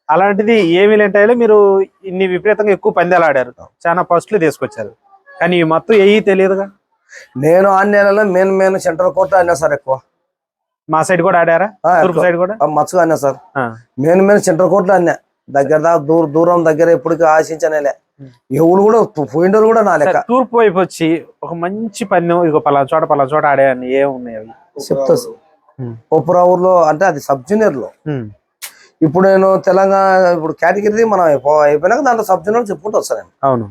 అలాంటిది ఏమీ లేంటాయో మీరు ఇన్ని విపరీతంగా ఎక్కువ పందాలు ఆడారు, చాలా ఫస్ట్లు తీసుకొచ్చారు, కానీ ఈ మొత్తం ఏవి తెలియదుగా. నేను ఆన్లైన్లో మెయిన్ సెంట్రల్ కోర్టు ఆడినా సార్ ఎక్కువ. మా సైడ్ కూడా ఆడారా? తూర్పు సైడ్ కూడా మచ్చుగా ఆడినా సార్. మెయిన్ సెంట్రల్ కోర్టులో ఆడినా. దగ్గర దూరం దగ్గర ఎప్పటికీ ఆశించనేలే. ఎవరు కూడా పోయిండరు కూడా నా లెక్క. తూర్పు వైపు వచ్చి ఒక మంచి పందెం ఇక పలానా చోట ఆడాయని ఏమున్నాయి అవి చెప్తా సార్. ఒప్పురావులో అంటే అది సబ్ జూనియర్ లో. ఇప్పుడు నేను తెలంగాణ ఇప్పుడు కేటగిరీ మనం అయిపోయినాక దాంట్లో సబ్ జూనియర్ చెప్పుకుంటూ వస్తాను. అవును.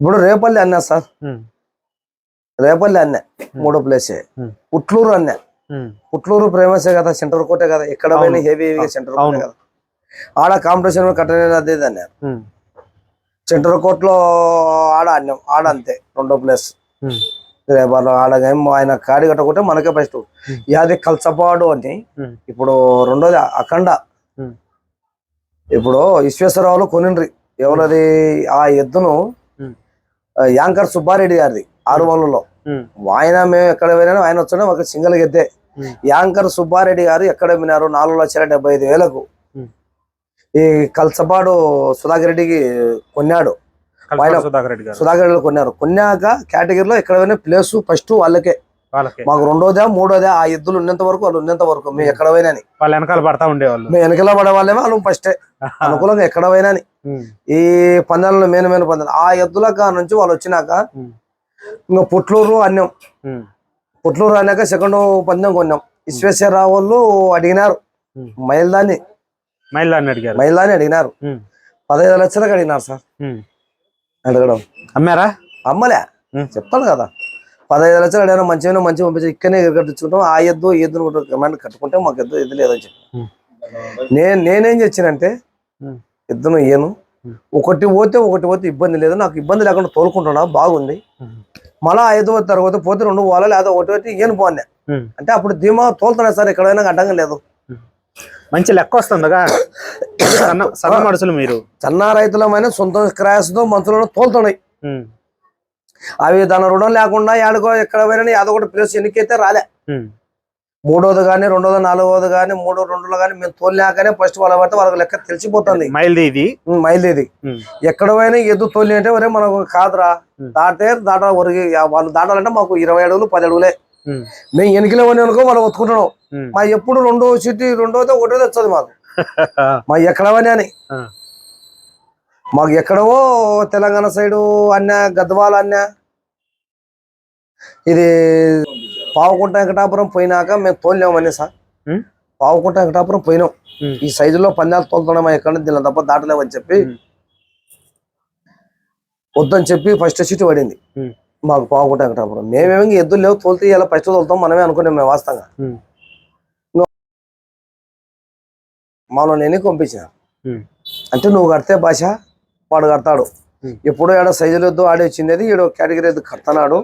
ఇప్పుడు రేపల్లి అన్నా సార్, రేపల్లి అన్నా 3వ ప్లేసే. పుట్లూరు అన్నా, పుట్లూరు ఫేమసే కదా, సెంటర్ కోటే కదా, ఎక్కడ పోయినా హెవీ సెంటర్ కోటే కదా. ఆడ కాంపిటీషన్ కట్టలేదు అదే అన్నారు. సెంటర్ కోర్టులో ఆడ ఆడినాం, ఆడ అంతే 2వ ప్లేస్. రేపల్లో ఆడ ఆయన కాడి కట్టకుంటే మనకే ఫస్ట్. యాది కల్చపాడు అని ఇప్పుడు 2వది అఖండ. ఇప్పుడు విశ్వేశ్వరరావులో కొనిండ్రి ఎవరది ఆ ఎద్దును యాంకర్ సుబ్బారెడ్డి గారిది 6 ఆయన మేము ఎక్కడ పోయినా ఆయన వచ్చాడు ఒక సింగిల్ ఎద్దే. యాంకర్ సుబ్బారెడ్డి గారు ఎక్కడ విన్నారు 4,75,000 ఈ కల్సపాడు సుధాకర్ రెడ్డికి కొన్నాడు. సుధాకర్ రెడ్డి కొన్నారు. కొన్నాక కేటగిరీలో ఎక్కడ పోయినా ప్లేస్ ఫస్ట్ వాళ్ళకే. మాకు 2వదా 3వదా ఆ ఎద్దులు ఉన్నంత వరకు వాళ్ళు ఉన్నంత వరకు మేము ఎక్కడ పోయినా వాళ్ళు వెనకాల పడతా ఉండేవాళ్ళు, మేము వెనకాల పడే వాళ్ళేమో వాళ్ళు ఫస్టే అనుకూలంగా ఎక్కడ పోయినా. ఈ పందాలలో మెయిన్ పందాలు ఆ ఎద్దుల నుంచి వాళ్ళు వచ్చినాక ఇంకా పుట్లూరు అన్నాం. పుట్లూరు అన్నాక సెకండ్ పందెం కొన్నాం. విశ్వేశ్వరరావు వాళ్ళు అడిగినారు మైల్దాన్ని అడిగినారు. 15 లక్షలకు అడిగినారు సార్. అడగడం అమ్మారా? అమ్మలే, చెప్తాను కదా. 15 లక్షలు అడిగారు. మంచిగా పంపించి ఇక్కడనే కట్టించుకుంటాం. ఆ ఎద్దును కమాండ్ కట్టుకుంటే మాకు ఎద్దు లేదని చెప్పి నేనేం చేసినంటే ఎద్దును ఇయ్యను. ఒకటి పోతే ఇబ్బంది లేదు, నాకు ఇబ్బంది లేకుండా తోలుకుంటున్నా బాగుంది. మళ్ళా 5వ తరగతి పోతే 2 పోవాలి, లేదా ఒకటి ఇయ్యను పోన్నా అంటే అప్పుడు ధీమా తోలుతున్నా సార్. ఎక్కడైనా అడ్డంగా లేదు, మంచి లెక్క వస్తుందిగా. సన్న మనుషులు మీరు, చిన్న రైతులమైన సొంత క్రాస్తో మనుషులను తోలుతున్నాయి. అవి దాని రుణం లేకుండా ఆడుకో ఎక్కడ పోయినా అదొకటి ప్లేస్ ఎన్నికైతే రాలే. 3వది కానీ 2వది 4వది కానీ 3 2లో కానీ మేము తోలినాకనే ఫస్ట్ వాళ్ళ పడితే వాళ్ళకి లెక్క తెలిసిపోతుంది. మైల్ది ఎక్కడ పోయినా ఎద్దు తోలి అంటే వరే మనకు కాదురా దాట ఒరిగి వాళ్ళు దాటాలంటే మాకు 20 అడుగులు 10 అడుగులే. మేము ఎన్నికలో అనుకో వాళ్ళు ఒత్తుకుంటున్నాం. మా ఎప్పుడు 2వ సిటీ 2వది 1వది వచ్చేది మాకు. మా ఎక్కడవని అని మాకు ఎక్కడవో తెలంగాణ సైడు అన్నా, గద్వాల అన్నా, ఇది పావుకుంట వెంకటాపురం పోయినాక మేము తోలినామని సార్. పావుకుంట వెంకటాపురం పోయినాం. ఈ సైజులో పందాలు తోలుతున్నాం ఎక్కడ దీని తప్ప దాటలేమని చెప్పి వద్దని చెప్పి ఫస్ట్ సీటు పడింది మాకు పావుకుంట వెంకటాపురం. మేమేమి ఎద్దులు లేవు, తోలితే ఇలా ఫస్ట్ తోలుతాం మనమే అనుకున్నాం మేము వాస్తవంగా. మాలో నేనే పంపించిన అంటే నువ్వు కడితే భాష వాడు కడతాడు. ఎప్పుడో ఏడో సైజులు వద్దు ఆడి వచ్చింది, ఈడో కేటగిరీ ఎద్దు కడతాడు.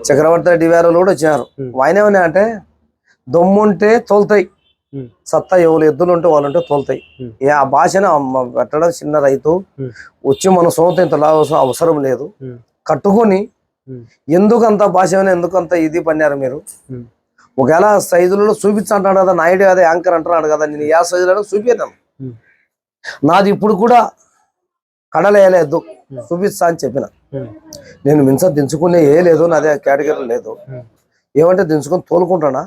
చక్రవర్తి డివారోలు కూడా వచ్చినారు. ఆయన ఏమన్నా అంటే దమ్ముంటే తోలుతాయి, సత్తా ఎవరు ఎద్దులు ఉంటే వాళ్ళు ఉంటే తోలుతాయి. ఆ భాషను పెట్టడం చిన్న రైతు వచ్చి మన సొంత ఇంత అవసరం లేదు, కట్టుకొని ఎందుకంత భాష ఎందుకంత ఇది పన్నారు మీరు. ఒకవేళ సైజులలో చూపించంటాడు కదా నాయుడు కదా యాంకర్ అంటున్నాడు కదా, నేను ఏ సైజులో చూపించాను. నాది ఇప్పుడు కూడా కడలేయలేదు, చూపిస్తా అని చెప్పిన. నేను మించ దించుకునే ఏ లేదు, నాదే కేటగిరీ లేదు. ఏమంటే దించుకొని తోలుకుంటానా,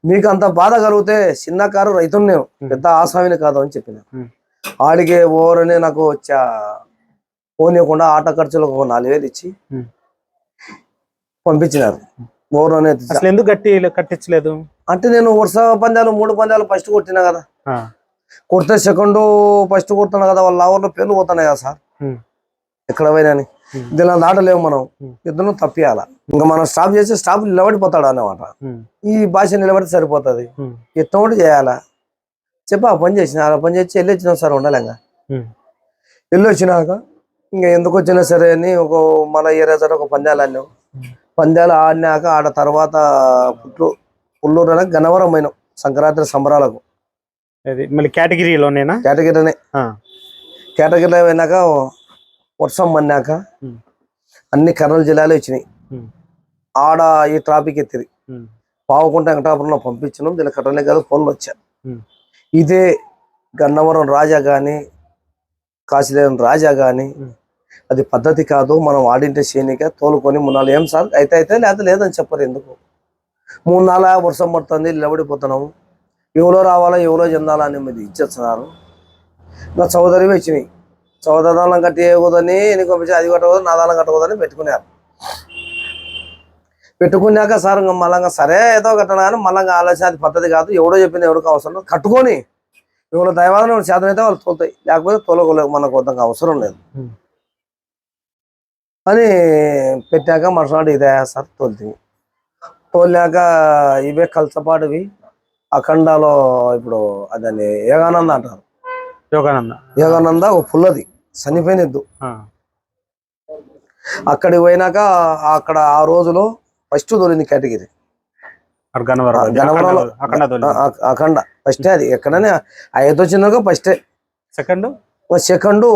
మీకు అంత బాధ కలిగితే చిన్న కారు రైతుని నేను పెద్ద ఆసామిని కాదు అని చెప్పిన. ఆడిగే ఓరని నాకు పోనీయకుండా ఆట ఖర్చులకు 4,000 ఇచ్చి పంపించినారు. ఎందుకు కట్టించలేదు అంటే నేను వరుస పందాలు 3 పందాలు ఫస్ట్ కొట్టినా కదా, కొడితే సెకండ్ ఫస్ట్ కొడుతున్నా కదా, వాళ్ళ లావర్లో పేర్లు పోతున్నాయి కదా సార్ ఎక్కడ పోయినా. దీని దాటలేము మనం, ఇద్దరు తప్పియాల. ఇంకా మనం స్టాప్ చేసి స్టాప్ నిలబడిపోతాడు అన్నమాట. ఈ భాష నిలబడితే సరిపోతుంది, ఎత్తోటి చేయాలా చెప్పి ఆ పని చేసిన. ఆ పని చేసి వెళ్ళి వచ్చినాం సార్ ఉండలేక. వెళ్ళి వచ్చినాక ఇంకా ఎందుకు వచ్చినా సరే అని మన ఏరియా సార్ ఒక పందాలు ఆడినాం. పందాలు ఆడినాక ఆడ తర్వాత పుల్లూరు గన్నవరం పోయినాం సంక్రాంతి సంబరాలకు. అది మళ్ళీ కేటగిరీలోనేనా? కేటగిరీనే. కేటగిరీలో పోయినాక వర్షం పడినాక అన్ని కర్నూలు జిల్లాలో ఇచ్చినాయి. ఆడ ఈ ట్రాఫిక్ ఎత్తిరి పావుకుంట వెంకటాపురంలో పంపించినాం. దీని కట్టలే కాదు ఫోన్లు వచ్చా. ఇదే గన్నవరం రాజా కానీ కాశీలేని రాజా కానీ అది పద్ధతి కాదు, మనం ఆడింటే చేయనిక తోలుకొని 3-4 ఏం సార్ అయితే లేకపోతే లేదని చెప్పరు. ఎందుకు 3-4 వర్షం పడుతుంది నిలబడిపోతున్నాము, ఎవరో రావాలా ఎవరో చెందాలా అని మీద ఇచ్చేస్తున్నారు. నా చౌదరి వచ్చినాయి. చౌదరాలను కట్టి వేయకూడదని నీకు అది కట్టకూడదు నా దానం కట్టకూడదని పెట్టుకున్నారు. పెట్టుకున్నాక సార్ మళ్ళా సరే ఏదో కట్టనా కానీ మళ్ళీ ఆలోచన అది పద్ధతి కాదు, ఎవడో చెప్పింది ఎవరికి అవసరం కట్టుకొని ఎవరో దైవాలను చేతన అయితే వాళ్ళు తోలుతాయి, లేకపోతే తోలకోలేవు, మనకు వద్ద అవసరం లేదు అని పెట్టాక మరుసటి ఇదే సార్ తోలుతుంది. తోలినాక ఇవే కలసపాటువి అఖండాలో ఇప్పుడు అదని యోగానంద అంటారు. యోగానంద ఒక పుల్లది చనిపోయినద్దు. అక్కడికి పోయినాక అక్కడ ఆ రోజులో ఫస్ట్ తోలింది కేటగిరీ గణవరంలో అఖండ ఫస్టే. అది ఎక్కడనే 5 వచ్చినాక ఫస్టే. సెకండ్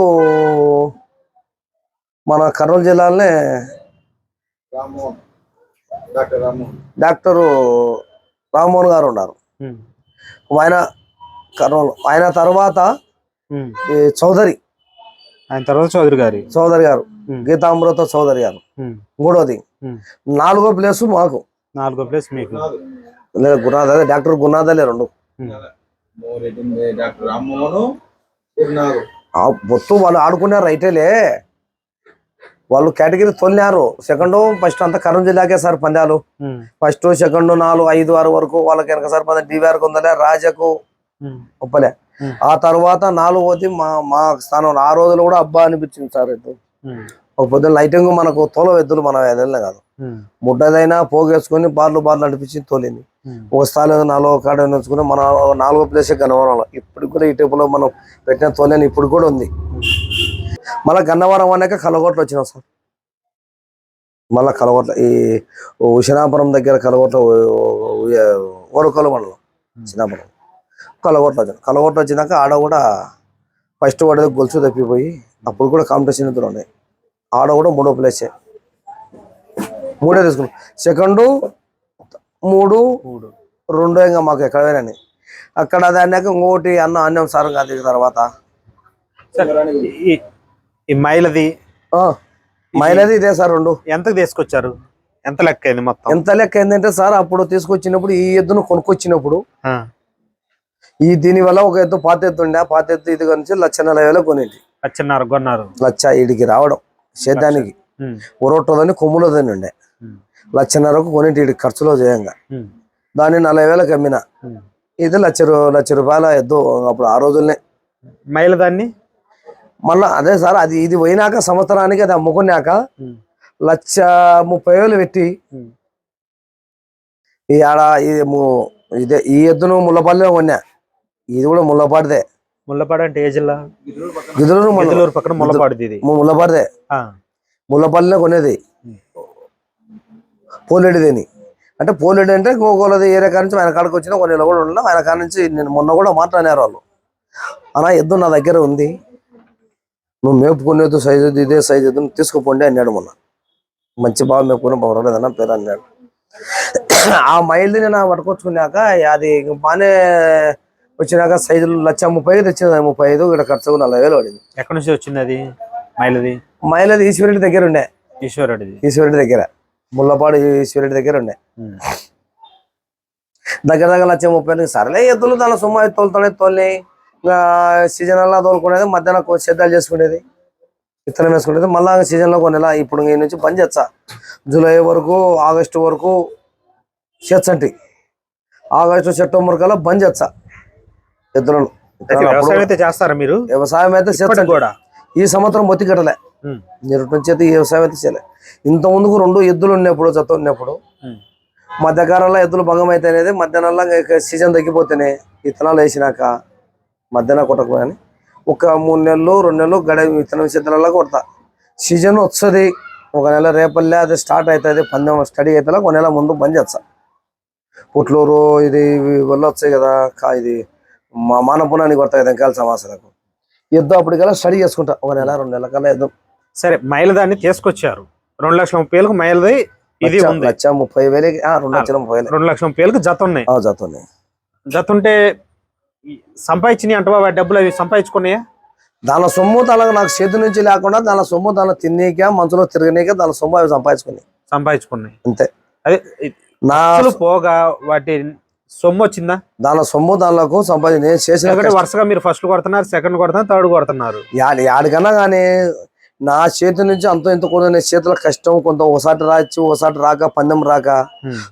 మన కర్నూలు జిల్లాలోనే డాక్టర్ రామ్మోహన్ గారు ఉన్నారు. ఆయన కర్నూలు. ఆయన తర్వాత చౌదరి గారు గీతామృత చౌదరి గారు మూడోది. 4వ ప్లేస్ మాకు. 4వ ప్లేస్ మీకు గురునాథ డాక్టర్ గురునాథలే 2. మొత్తం వాళ్ళు ఆడుకున్నారు రైటేలే. వాళ్ళు కేటగిరీ తొలినారు. సెకండ్ ఫస్ట్ అంతా కర్నూలు జిల్లాకే సార్ పందాలు. ఫస్ట్ సెకండ్ 4, 5, 6 వరకు వాళ్ళకి వెనక సార్ పందా డివిఆర్కి ఉందలే రాజాకు ఒప్పలే. ఆ తర్వాత 4వది మా స్థానంలో. ఆ రోజులు కూడా అబ్బా అనిపించింది సార్. ఎద్దు ఒక పొద్దున్న లైటింగ్ మనకు తోల ఎద్దులు మనం ఎదలే కాదు, ముడ్డదైనా పోగేసుకుని బార్లు నడిపించి తోలింది. ఒక స్థానం 4వ కాడ నుంచుకుని మన 4వ ప్లేసే గన్నవరంలో. ఇప్పుడు కూడా ఈ టైపులో మనం పెట్టిన తోలేని ఇప్పుడు కూడా ఉంది. మళ్ళీ గన్నవరం అనేక కలగొట్లు వచ్చినాం సార్. మళ్ళీ కలగొట్ల ఈ ఉషనాపురం దగ్గర కలగొట్ల ఓరకొల మండలం చిన్నాపురం కలగొట్ల వచ్చినాక ఆడ కూడా ఫస్ట్ పడేది గొలుసు తప్పిపోయి అప్పుడు కూడా కాంపిటీషన్ ఇద్దరు ఉన్నాయి. ఆడ కూడా 3వ ప్లేసే. 3 తీసుకున్నాం. సెకండ్ 3, 2 ఇంకా మాకు ఎక్కడైనా అక్కడ దాన్నాక ఇంకోటి అన్నం సార్ అది తర్వాత మైలది ఇదే సార్ 2. ఎంతకు తీసుకొచ్చారు? ఎంత లెక్క అయింది మొత్తం? ఎంత లెక్క అయిందంటే సార్ అప్పుడు తీసుకొచ్చినప్పుడు ఈ ఎద్దును కొనుక్కొచ్చినప్పుడు దీని వల్ల ఒక ఎద్దు పాత ఎద్దు ఉండే. పాత ఎద్దు ఇది నుంచి 1,40,000 కొనేది. 1,50,000 కొన్నారు. లక్ష ఇడికి రావడం సేద్యానికి ఒరొట్టదని కొమ్ములోదని ఉండే. 1,50,000కు కొనేటి ఇడికి ఖర్చులో చేయంగా దాన్ని 40,000కి అమ్మిన. ఇది లక్ష రూపాయల ఎద్దు అప్పుడు ఆ రోజుల్నే. మైల దాన్ని మళ్ళా అదే సార్ అది ఇది పోయినాక సంవత్సరానికి అది అమ్ముకున్నాక 1,30,000 పెట్టి ఈ ఆడ ఇదే ఈ ఎద్దును ముళ్ళపల్లిలో కొన్నా. ఇది కూడా ముళ్ళపాడిదే. ముళ్ళపాడు అంటే ఏ జిల్లా? గిద్దలూరు పక్కన ముళ్ళపాడిది. ముళ్ళపాడిదే. ముళ్ళపల్లిలో కొనేది పోలేడిదేని. అంటే పోలేడు అంటే గోగోలది ఏరియా కాడ నుంచి ఆయన కాడికి వచ్చినా కొన్ని కూడా ఉండడం. ఆయన కాడ నుంచి నేను మొన్న కూడా మాట్లాడారు వాళ్ళు. అలా ఎద్దు నా దగ్గర ఉంది, నువ్వు మేపుకునేది సైజు ఇదే సైజు ఎద్దు తీసుకుపోండి అన్నాడు. మొన్న మంచి బాగా మేపుకుని పర్వాలేదన్న పేరు అన్నాడు. ఆ మైల్ది నేను పట్టుకొచ్చుకున్నాక అది బాగానే వచ్చినాక సైజులు 1,30,000 తెచ్చింది. 35 ఇక్కడ ఖర్చు 40,000 పడింది. ఎక్కడి నుంచి వచ్చింది అది మైలది? ఈశ్వరుడి దగ్గర ఉండే. ఈశ్వరుడి దగ్గర ముళ్ళపాడు ఈశ్వరుడి దగ్గర ఉండే. దగ్గర 1,30,000. సరేలే ఎద్దులు దాని సుమ్మ తోలుతానే ఇంకా సీజన్ అలా తోలుకునేది. మధ్యాహ్నం సేద్యాలు చేసుకునేది, విత్తనం వేసుకునేది. మళ్ళా సీజన్లో కొనేలా ఇప్పుడు ఈ నుంచి పని చేస్తా. జూలై వరకు ఆగస్టు వరకు చేర్చండి. ఆగస్టు సెప్టెంబర్ కల్లా బంద్ చేస్తా ఎద్దులను. చేస్తారా మీరు? వ్యవసాయం అయితే చేర్చండి కూడా. ఈ సంవత్సరం మొత్తి కట్టలే నిరుటి నుంచి అయితే ఈ వ్యవసాయం అయితే చేయలే. ఇంత ముందుకు 2 ఎద్దులు ఉన్నప్పుడు జత ఉన్నప్పుడు మధ్యకాలంలో ఎద్దులు భంగం అయితే అనేది మధ్యాహ్నంలో సీజన్ తగ్గిపోతేనే విత్తనాలు వేసినాక మధ్యాహ్నం కొట్టకపోయాని ఒక 3 నెలలు 2 నెలలు విత్తనం విత్తనాల్లో కొడతా. సీజన్ వస్తుంది ఒక నెల రేపల్లే అది స్టార్ట్ అవుతుంది. పందెం స్టడీ అయితే 1 నెల ముందు బంద్ చేస్తా. పుట్లూరు ఇది వల్ల వచ్చాయి కదా ఇది మా మానపునానికి కొడతాయి వెనకాల సమాసాలకు ఎద్దు అప్పటికల్లా స్టడీ చేసుకుంటా 1 నెల 2 నెలల కల్లా ఎద్దు. సరే మైలదాన్ని తీసుకొచ్చారు 2,30,000 మైలది ఇది ఉంది 1,30,000 2,30,000 2,30,000 జత ఉన్నాయి. జత ఉన్నాయి. జత ఉంటే సంపాదించినాయి అంటే బాబా డబ్బులు అవి సంపాదించుకున్నాయా? దాని సొమ్ము తనకు నాకు చేతి నుంచి లేకుండా దాని సొమ్ము దాని తినేక మంచులో తిరగనీక దాని సొమ్ము అవి సంపాదించుకున్నాయి అంతే. అదే నా పోగా వాటి సొమ్ము వచ్చిందా? దాని సొమ్ము దానిలోకి సంపాదించి నేను చేసిన వరుసగా మీరు ఫస్ట్ కొడుతున్నారు, సెకండ్ కొడుతున్నారు, థర్డ్ కొడుతున్నారు. యాడికన్నా కానీ నా చేతి నుంచి అంత ఇంత కూడా నేను చేతుల కష్టం కొంత ఒకసారి రాచి ఒకసారి రాక పందెం రాక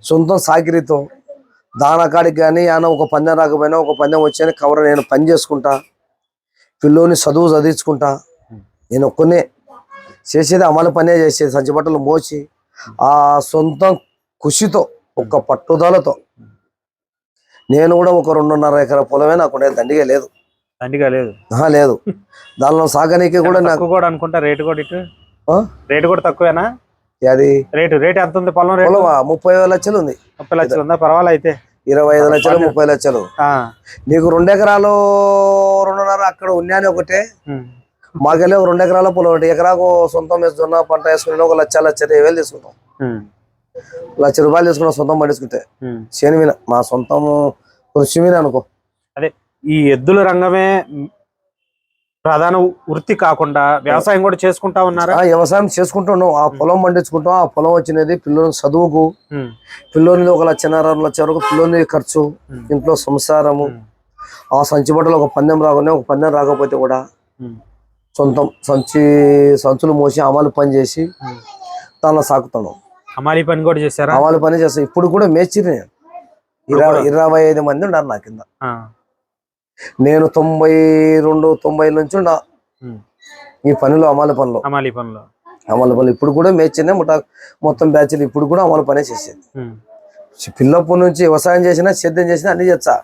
సొంతం సాకిరితో దానకాడికి కానీ ఆయన ఒక పందెం రాకపోయినా ఒక పందెం వచ్చాయని కవర్ నేను పని చేసుకుంటా, పిల్లోని చదువు చదివించుకుంటా. నేను ఒక్కనే చేసేది అమలు పనే చేసేది, సంచి బట్టలు మోసి ఆ సొంతం కృషితో ఒక్క పట్టుదలతో. నేను కూడా ఒక 2.5 ఎకరాల పొలమే నాకు దండిగా లేదు. లేదు దానిలో సాగనీకి కూడా నాకు కూడా అనుకుంటా. రేటు కూడా రేటు కూడా తక్కువేనా? అది రేటు ఎంత ఉంది? పొలం 30 లక్షలు ఉంది. 30 లక్షలు ఉందా? పర్వాలేదు. అయితే 25 లక్షలు 30 లక్షలు. నీకు 2 ఎకరాలు 2.5 అక్కడ ఉన్నాయని ఒకటే, మాకెళ్ళి 2 ఎకరాల పొలం 1 ఎకరాకు సొంతం వేసుకున్న పంట వేసుకుని 1,00,00,000 తీసుకుంటాం. 1,00,000 రూపాయలు తీసుకున్నాం సొంతం పండించుకుంటే. చేను మీద మా సొంతం కృషి మీద అనుకో. అదే ఈ ఎద్దుల రంగమే ప్రధాన వృత్తి కాకుండా వ్యవసాయం కూడా చేసుకుంటా ఉన్నారా? వ్యవసాయం చేసుకుంటున్నాం. ఆ పొలం పండించుకుంటాం. ఆ పొలం వచ్చినది పిల్లల చదువుకు, పిల్లోని 1,00,00,000 2 లక్షల వరకు పిల్లోని ఖర్చు, ఇంట్లో సంసారము. ఆ సంచి బట్టలు ఒక పందెం రాకుండా ఒక పందెం రాకపోతే కూడా సొంతం సంచులు మోసి అమలు పని చేసి దానిలో సాకుతున్నాం. అమాలి పని కూడా చేశారా? అమలు పని చేస్తాం. ఇప్పుడు కూడా మేచిరి 25 మంది ఉన్నారు నా కింద. నేను 92-90 నుంచి ఉన్నా ఈ పనిలో, అమలు పనులు. ఇప్పుడు కూడా మేచినే మొత్తం బ్యాచ్లు ఇప్పుడు కూడా అమలు పనే చేసేది. పిల్లప్పటి నుంచి వ్యవసాయం చేసినా సేద్యం చేసినా అన్ని చేస్తా.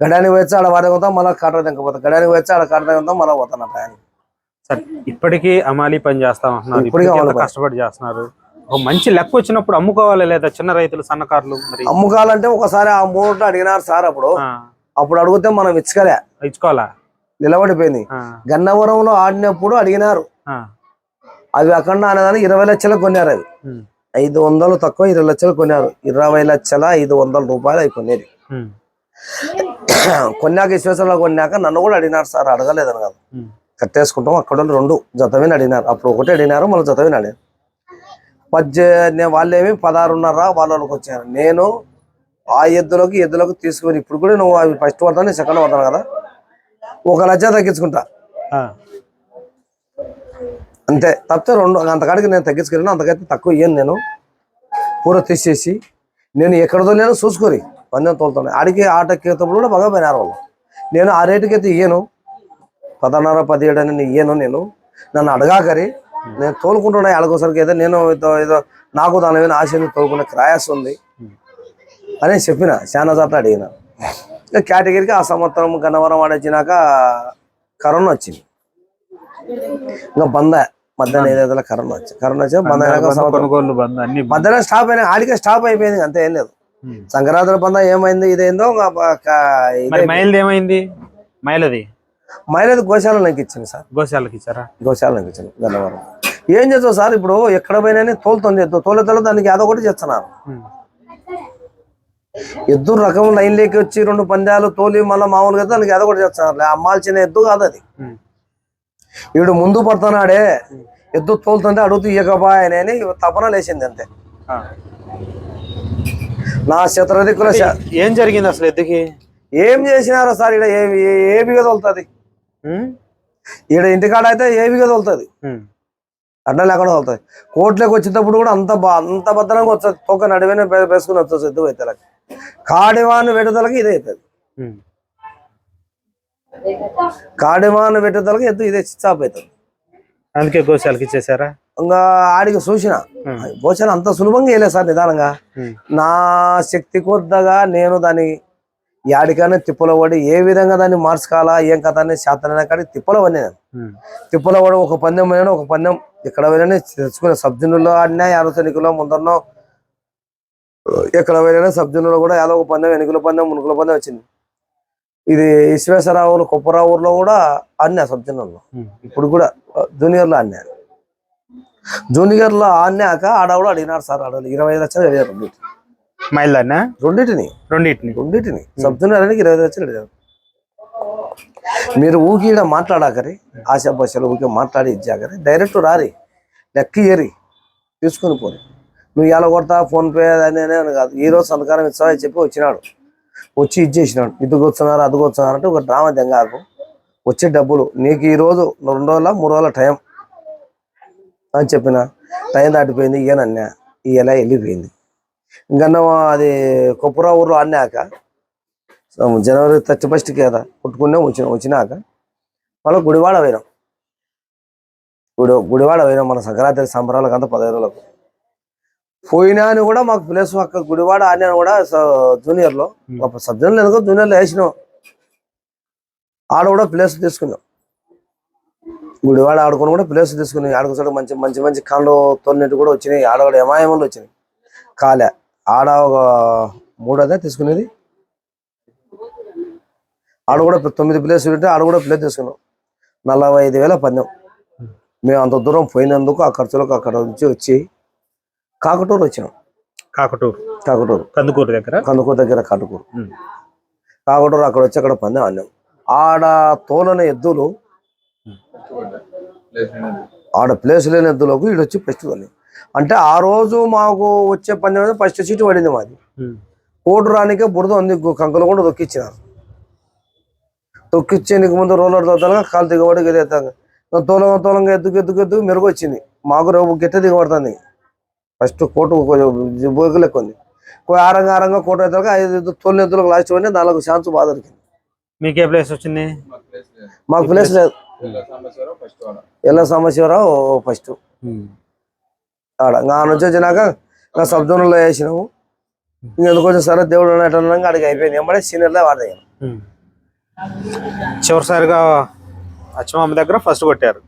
గడానికి వచ్చి ఆడ వాడకపోతాం, మళ్ళీ కాట తెంకపోతాం. గడానికి వచ్చి ఆడ కాట తెంపుతాం, మళ్ళీ పోతాను ప్రయాణం. ఇప్పటికీ అమాలి పని చేస్తా ఉంటున్నారు. ఇప్పటికీ కష్టపడి చేస్తున్నారు. ఒక మంచి లెక్క వచ్చినప్పుడు అమ్ముకోవాలి లేదా? చిన్న రైతులు సన్నకారులు అమ్ముకోవాలంటే ఒకసారి ఆ మూట అడిగినారు సార్. అప్పుడు అడిగితే మనం ఇచ్చుకోవాలా, నిలబడిపోయింది. గన్నవరంలో ఆడినప్పుడు అడిగినారు. అవి అక్కడ అనేదాన్ని 20 లక్షలకు కొన్నారు. అవి 500 తక్కువ 20 లక్షలు కొన్నారు. 20,500,000 రూపాయలు అవి కొనేది. కొన్నాక విశ్వేశ్వరలో కొన్నాక నన్ను కూడా అడిగినారు సార్. అడగలేదని కాదు, కట్టేసుకుంటాం. అక్కడ 2 జతవిని అడిగినారు. అప్పుడు ఒకటి అడిగినారు, మళ్ళీ జతవిని అడిగారు. వాళ్ళేమి 16.5 వాళ్ళకి వచ్చారు. నేను ఆ ఎద్దులకు తీసుకుని ఇప్పుడు కూడా నువ్వు అవి ఫస్ట్ పడతాను, సెకండ్ పడతాను కదా, 1 లక్ష తగ్గించుకుంటా అంతే. తప్పితే 2 అంతకాడికి నేను తగ్గించుకున్నాను. అంతకైతే తక్కువ ఇయ్యను. నేను పూర తీసేసి నేను ఎక్కడతో నేను చూసుకొని పందెం తోలుతాను. ఆడికి ఆటకేతప్పుడు కూడా బాగా పోయినారు వాళ్ళు. నేను ఆ రేటుకి అయితే ఇయ్యను. 16, 17 అని ఇయ్యను. నేను నన్ను అడగాకరి నేను తోలుకుంటున్నా. ఆడకోసరికి అయితే నేను ఏదో నాకు దాని మీద ఆశ తోలుకునే క్రాయస్ ఉంది అని చెప్పిన. చాలా సార్లు అడిగిన. కేటగిరీకి ఆ సంవత్సరం గన్నవరం ఆడొచ్చినాక కరోనా వచ్చింది. ఇంకా బంద మధ్యాహ్నం 5 కరోనా వచ్చి మధ్యాహ్నం స్టాప్ అయినా ఆడికే స్టాప్ అయిపోయింది. అంతే, ఏం లేదు. సంక్రాంతి బంద ఏమైంది ఇదేందో ఏమైంది. మైలేది గోశాలకు ఇచ్చింది సార్. గోశాలకు ఇచ్చాను గన్నవరం. ఏం చేస్తావు సార్, ఇప్పుడు ఎక్కడ పోయినా తోలుతుంది. తోలే దానికి ఏదో ఒకటి చేస్తున్నారు. ఎద్దు రకం లైన్లోకి వచ్చి 2 పందాలు తోలి మళ్ళీ మామూలుగా దానికి ఏదో ఒకటి చేస్తున్నారు. అమ్మాల్చిన ఎద్దు కాదు అది. వీడు ముందు పడుతున్నాడే, ఎద్దు తోలుతుంటే అడుగుతూ ఇయ్యకబాయని తపన లేచింది. అంతే. నా శత్రుదిక్కుల ఏం జరిగింది అసలు? ఎద్దుకి ఏం చేసినారో సార్. ఈడ ఏబిగా తోలుతుంది. ఈడ ఇంటికాడ అయితే ఏబిగా తోలుతుంది, అడ్డ లేకుండా తోలుతుంది. కోట్లోకి వచ్చేటప్పుడు కూడా అంత భద్రంగా వస్తుంది. తోక నడివైన వేసుకుని వస్తుంది. ఎద్దు అయితే కాడివాను పెట్టుదలకి ఇదే అవుతుంది. కాడివాను పెట్టుదలకి ఎద్దు ఇదే స్టాప్ అవుతుంది. అందుకే గోశాలకి ఇచ్చేసారా? ఇంకా ఆడికి చూసిన గోశాల అంత సులభంగా వేయలేదు సార్. నిదానంగా నా శక్తి కొద్దగా నేను దాన్ని యాడికైనా తిప్పలో పడి ఏ విధంగా దాన్ని మార్చుకోవాలా ఏం కథ అని శాతనైనా కానీ తిప్పలో పడి తిప్పలో పడి ఒక పందెం ఎక్కడ వెళ్ళినా తెచ్చుకునే. సబ్జెక్టులో ఆడినా 50 ఎన్నికల్లో ముందరనో ఎక్కడ వెళ్ళినా సబ్జెక్టులో కూడా ఏదో ఒక పందెం, ఎన్నికల పందెం, మునుకుల పందెం వచ్చింది. ఇది విశ్వేశ్వరరావులు కొప్పరావులో కూడా ఆడినా సబ్ జూనియర్లో. ఇప్పుడు కూడా జూనియర్లో ఆడినా. జూనియర్లో ఆడినాక ఆడవాడు అడిగినాడు సార్, ఆడవాళ్ళు 25 లక్షలు అడిగారు. రెండింటిని సబ్ జూనియర్ అని 25 లక్షలు అడిగారు. మీరు ఊకిడ మాట్లాడాకరి, ఆశాభాషలు ఊకే మాట్లాడి ఇచ్చాకరి, డైరెక్ట్ రారి లెక్క ఇయ్యరి, తీసుకొని పోని. నువ్వు ఎలా కొడతా ఫోన్పే అనే కాదు, ఈ రోజు సంతకారం ఇస్తావా చెప్పి వచ్చినాడు, వచ్చి ఇచ్చేసినాడు. ఇదిగొస్తున్నారు అదిగొస్తున్నారు అంటే ఒక డ్రామా దెంగాకు. వచ్చే డబ్బులు నీకు ఈ రోజు 2 రోజుల 3 రోజుల టైం అని చెప్పిన, టైం దాటిపోయింది ఇయ్యనన్నా, ఇలా వెళ్ళిపోయింది. ఇంకా అది కొప్పురా ఊర్లో అన్నాక జనవరి 31కి కదా పుట్టుకునే వచ్చినాక మళ్ళీ గుడివాడ పోయినాం మన సంక్రాంతి సంబరాలకు అంతా 15 రోజులకు పోయినా అని కూడా మాకు ప్లేస్ అక్కడ గుడివాడ ఆడినా కూడా జూనియర్లో, సబ్ జూనియర్ జూనియర్లో వేసినాం. ఆడ కూడా ప్లేస్ తీసుకున్నాం. గుడివాడ ఆడుకొని కూడా ప్లేస్ తీసుకుని ఆడుకోసాడు. మంచి మంచి మంచి కాళ్ళు తొలినట్టు కూడా వచ్చినాయి. ఆడ కూడా ఏమాయములు వచ్చినాయి. కాలే ఆడ ఒక 3 తీసుకునేది. ఆడ కూడా 9 ప్లేస్ ఉంటే ఆడ కూడా ప్లేస్ తీసుకున్నాం. 45,000 పందెం. మేము అంత దూరం పోయినందుకు ఆ ఖర్చులకు అక్కడ నుంచి వచ్చి కాకటూరు వచ్చినాం. కాకటూరు కందుకూరు దగ్గర కాకటూరు అక్కడ వచ్చి అక్కడ పందెం ఆడినాం. ఆడ తోలని ఎద్దులు, ఆడ ప్లేస్ లేని ఎద్దులకు ఈడొచ్చి ఫస్ట్ తోలి. అంటే ఆ రోజు మాకు వచ్చే పందెం ఫస్ట్ సీటు పడింది మాది. కోటు రానికే బురద ఉంది, కంకలు కూడా తొక్కిచ్చినారు. తొక్కిచ్చే నీకు ముందు రోలర్ తోతాగా కాలు దిగబడి గెలుతాగా తోలంగా ఎద్దుకు మెరుగు వచ్చింది. మాకు రేపు గిట్ట దిగబడుతుంది. ఫస్ట్ కోటు బోగులు ఎక్కువ ఉంది. ఆరంగా కోట ఎత్తాక 5 తోలిన ఎద్దులకు లాస్ట్ పడి 4 ఛాన్స్ బాగా దొరికింది. మీకే ప్లేస్ వచ్చింది? మాకు ప్లేస్ లేదు. ఎలా సాంబశివరావు ఫస్ట్ ఆడ నుంచి వచ్చినాక సబ్ జోన్లో వేసినాము. ఇంకెందుకు కొంచెం సరే దేవుడు ఉన్నట్టు అడిగి అయిపోయింది. ఏమంటే సీనియర్లో వాడదాం. చివరిసారిగా అచ్చమ్మ దగ్గర ఫస్ట్ కొట్టారు,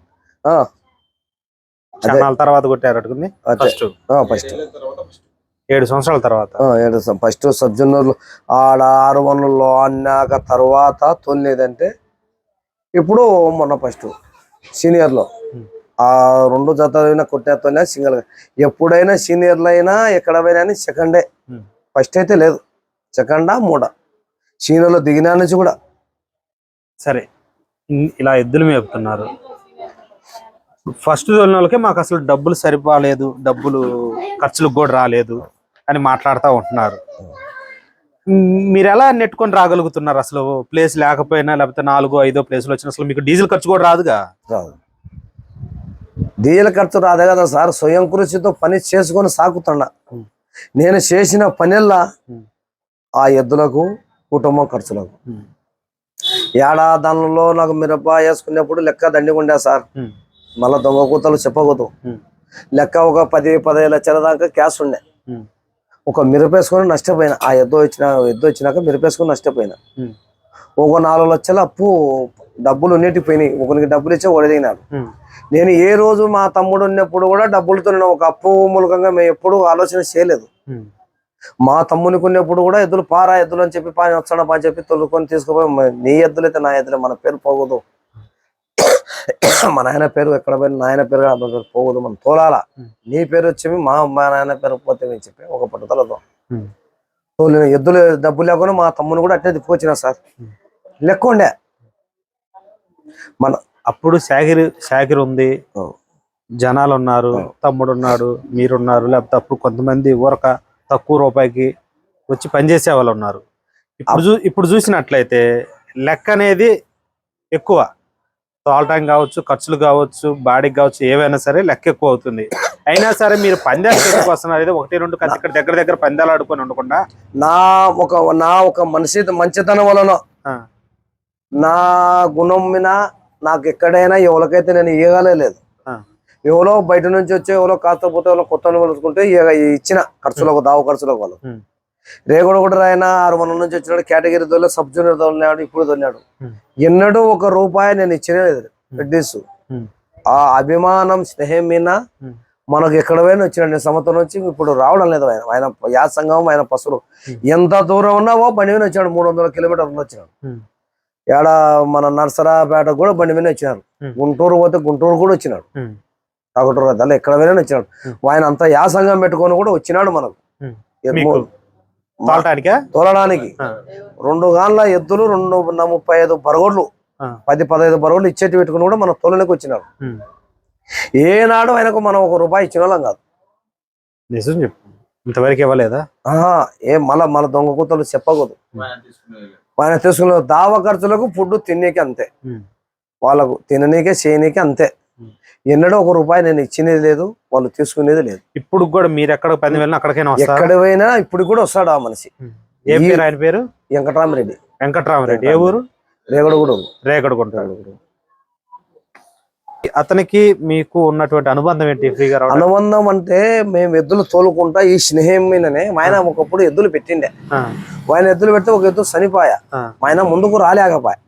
తర్వాత కొట్టారు అటుకుంది. ఫస్ట్ 7 సంవత్సరాల తర్వాత ఫస్ట్ సబ్ జూనియర్లు ఆడ 600లో అన్నాక తర్వాత తోలేదంటే ఇప్పుడు మొన్న ఫస్ట్ సీనియర్లో ఆ 2 జతలైనా కొట్టేతోనే సింగిల్గా. ఎప్పుడైనా సీనియర్లు అయినా ఎక్కడ పోయినా సెకండే, ఫస్ట్ అయితే లేదు. సెకండా మూడా సీనియర్లో దిగినా నుంచి కూడా. సరే, ఇలా ఎద్దులు మేపుతున్నారు. ఫస్ట్ తోలిన వాళ్ళకి మాకు అసలు డబ్బులు సరిపోలేదు, డబ్బులు ఖర్చులకు కూడా రాలేదు అని మాట్లాడుతూ ఉంటున్నారు. మీరు ఎలా నెట్టుకొని రాగలుగుతున్నారు? అసలు ప్లేస్ లేకపోయినా, లేకపోతే 4, 5 ప్లేసులు వచ్చిన అసలు మీకు డీజిల్ ఖర్చు కూడా రాదుగా? రాదు. డీజిల్ ఖర్చు రాదే కదా సార్, స్వయం కృషితో పని చేసుకొని సాగుతున్నా. నేను చేసిన పనిల్లా ఆ ఎద్దులకు కుటుంబం ఖర్చులకు ఏడాదాలలో నాకు మిరప వేసుకునేప్పుడు లెక్క దండిగా ఉండే సార్. మళ్ళా దొంగ కూతలు చెప్పకూడదు. లెక్క ఒక 10-15 లక్షల దాకా క్యాష్ ఉండే. ఒక మిరపేసుకొని నష్టపోయినా. ఆ ఎద్దు వచ్చినాక మిరపేసుకొని నష్టపోయినా. ఒక 4 లక్షల అప్పు డబ్బులు ఉన్నట్టిపోయినాయి. ఒకరికి డబ్బులు ఇచ్చే ఒడిదిగినాడు. నేను ఏ రోజు మా తమ్ముడు ఉన్నప్పుడు కూడా డబ్బులతో ఒక అప్పు మూలకంగా మేము ఎప్పుడు ఆలోచన చేయలేదు. మా తమ్మునికి ఉన్నప్పుడు కూడా ఎద్దులు పారా ఎద్దులు అని చెప్పి వస్తాడా అని చెప్పి తొలుకొని తీసుకుపోయి, నీ ఎద్దులు అయితే నా ఎద్దులే, మన పేరు పోకూడదు, మా నాయన పేరు ఎక్కడ పోయిన నాయన పేరు పోకూడదు, మనం తోలాలా, నీ పేరు వచ్చి మా నాయన పేరు పోతే అని చెప్పి ఒక పట్టుదలతో తోలిన ఎద్దులు. డబ్బులు లేకుండా మా తమ్ముని కూడా అట్టే తిప్పుకొచ్చినా సార్. లెక్క ఉండే మన అప్పుడు శాఖర్ ఉంది, జనాలు ఉన్నారు, తమ్ముడు ఉన్నాడు, మీరున్నారు. లేకపోతే అప్పుడు కొంతమంది ఊరక తక్కువ రూపాయికి వచ్చి పనిచేసే వాళ్ళు ఉన్నారు. ఇప్పుడు చూసినట్లయితే లెక్క అనేది ఎక్కువ. తోలటం కావచ్చు, ఖర్చులు కావచ్చు, బాడీకి కావచ్చు, ఏవైనా సరే లెక్క ఎక్కువ అవుతుంది. అయినా సరే మీరు పందాలు ఎందుకు వస్తున్నారు? 1-2 ఇక్కడ దగ్గర పందాలు ఆడుకొని ఉండకుండా నా ఒక మంచితనం వలన, నా గుణం మీద నాకు ఎక్కడైనా ఎవరికైతే నేను ఇవ్వగలేదు. ఎవరో బయట నుంచి వచ్చే ఎవరో కాకపోతే ఎవరో కొత్త కొలుసుకుంటే ఇచ్చిన ఖర్చులకు, దావ ఖర్చులకు వాళ్ళు. రేగుడు కూడా ఆయన 600 నుంచి వచ్చినాడు. కేటగిరీ తోలే, సబ్ జూనియర్ తోలినాడు, ఇప్పుడు తోలినాడు. ఎన్నడూ ₹1 నేను ఇచ్చినలేదు రెడ్డిస్. ఆ అభిమానం స్నేహం మీద మనకు ఎక్కడ పోయినా వచ్చినాడు. సంవత్సరం నుంచి ఇప్పుడు రావడం లేదు. ఆయన యాసంగం, ఆయన పసులు ఎంత దూరం ఉన్నావో బండి మీద వచ్చాడు. 300 కిలోమీటర్లు వచ్చినాడు. ఏడ మన నర్సరాపేట కూడా బండి మీద వచ్చినారు. గుంటూరు పోతే గుంటూరు కూడా వచ్చినాడు. కాకుటూరు దాన్ని ఎక్కడ వెళ్ళి వచ్చినాడు. ఆయన అంతా యాసంగం పెట్టుకొని కూడా వచ్చినాడు మనకు తోలడానికి. 2 గాన్ల ఎద్దులు 35 బరగోడ్లు 10-15 బరగోడ్లు ఇచ్చేటి పెట్టుకుని కూడా మన తోలనికి వచ్చినాడు. ఏనాడు ఆయనకు మనం 1 రూపాయి ఇచ్చిన వాళ్ళం కాదు. నిజం చెప్పు, ఇంతవరకు ఇవ్వలేదా? మళ్ళా దొంగ కూతలు చెప్పకూడదు. ఆయన తీసుకున్న దావా ఖర్చులకు ఫుడ్ తినేకి అంతే, వాళ్ళకు తిననీకే చేయనీకే అంతే. ఎన్నడూ 1 రూపాయి నేను ఇచ్చినది లేదు, వాళ్ళు తీసుకునేది లేదు. ఇప్పుడు కూడా మీరు ఎక్కడ పని వెళ్ళినా అక్కడికైనా ఎక్కడ పోయినా ఇప్పుడు కూడా వస్తాడు ఆ మనిషి. ఏం పేరు ఆయన పేరు? వెంకటరామరెడ్డి. వెంకటరామరెడ్డి. ఏ ఊరు? రేగడగుంట. అతనికి మీకు ఉన్నటువంటి అనుబంధం ఏంటి? ఫ్రీగా అనుబంధం అంటే మేము ఎద్దులు తోలుకుంటా ఈ స్నేహం మీదనే. ఆయన ఒకప్పుడు ఎద్దులు పెట్టిండే. ఆయన ఎద్దులు పెడితే ఒక ఎద్దు చనిపోయా, ఆయన ముందుకు రాలేకపోయా.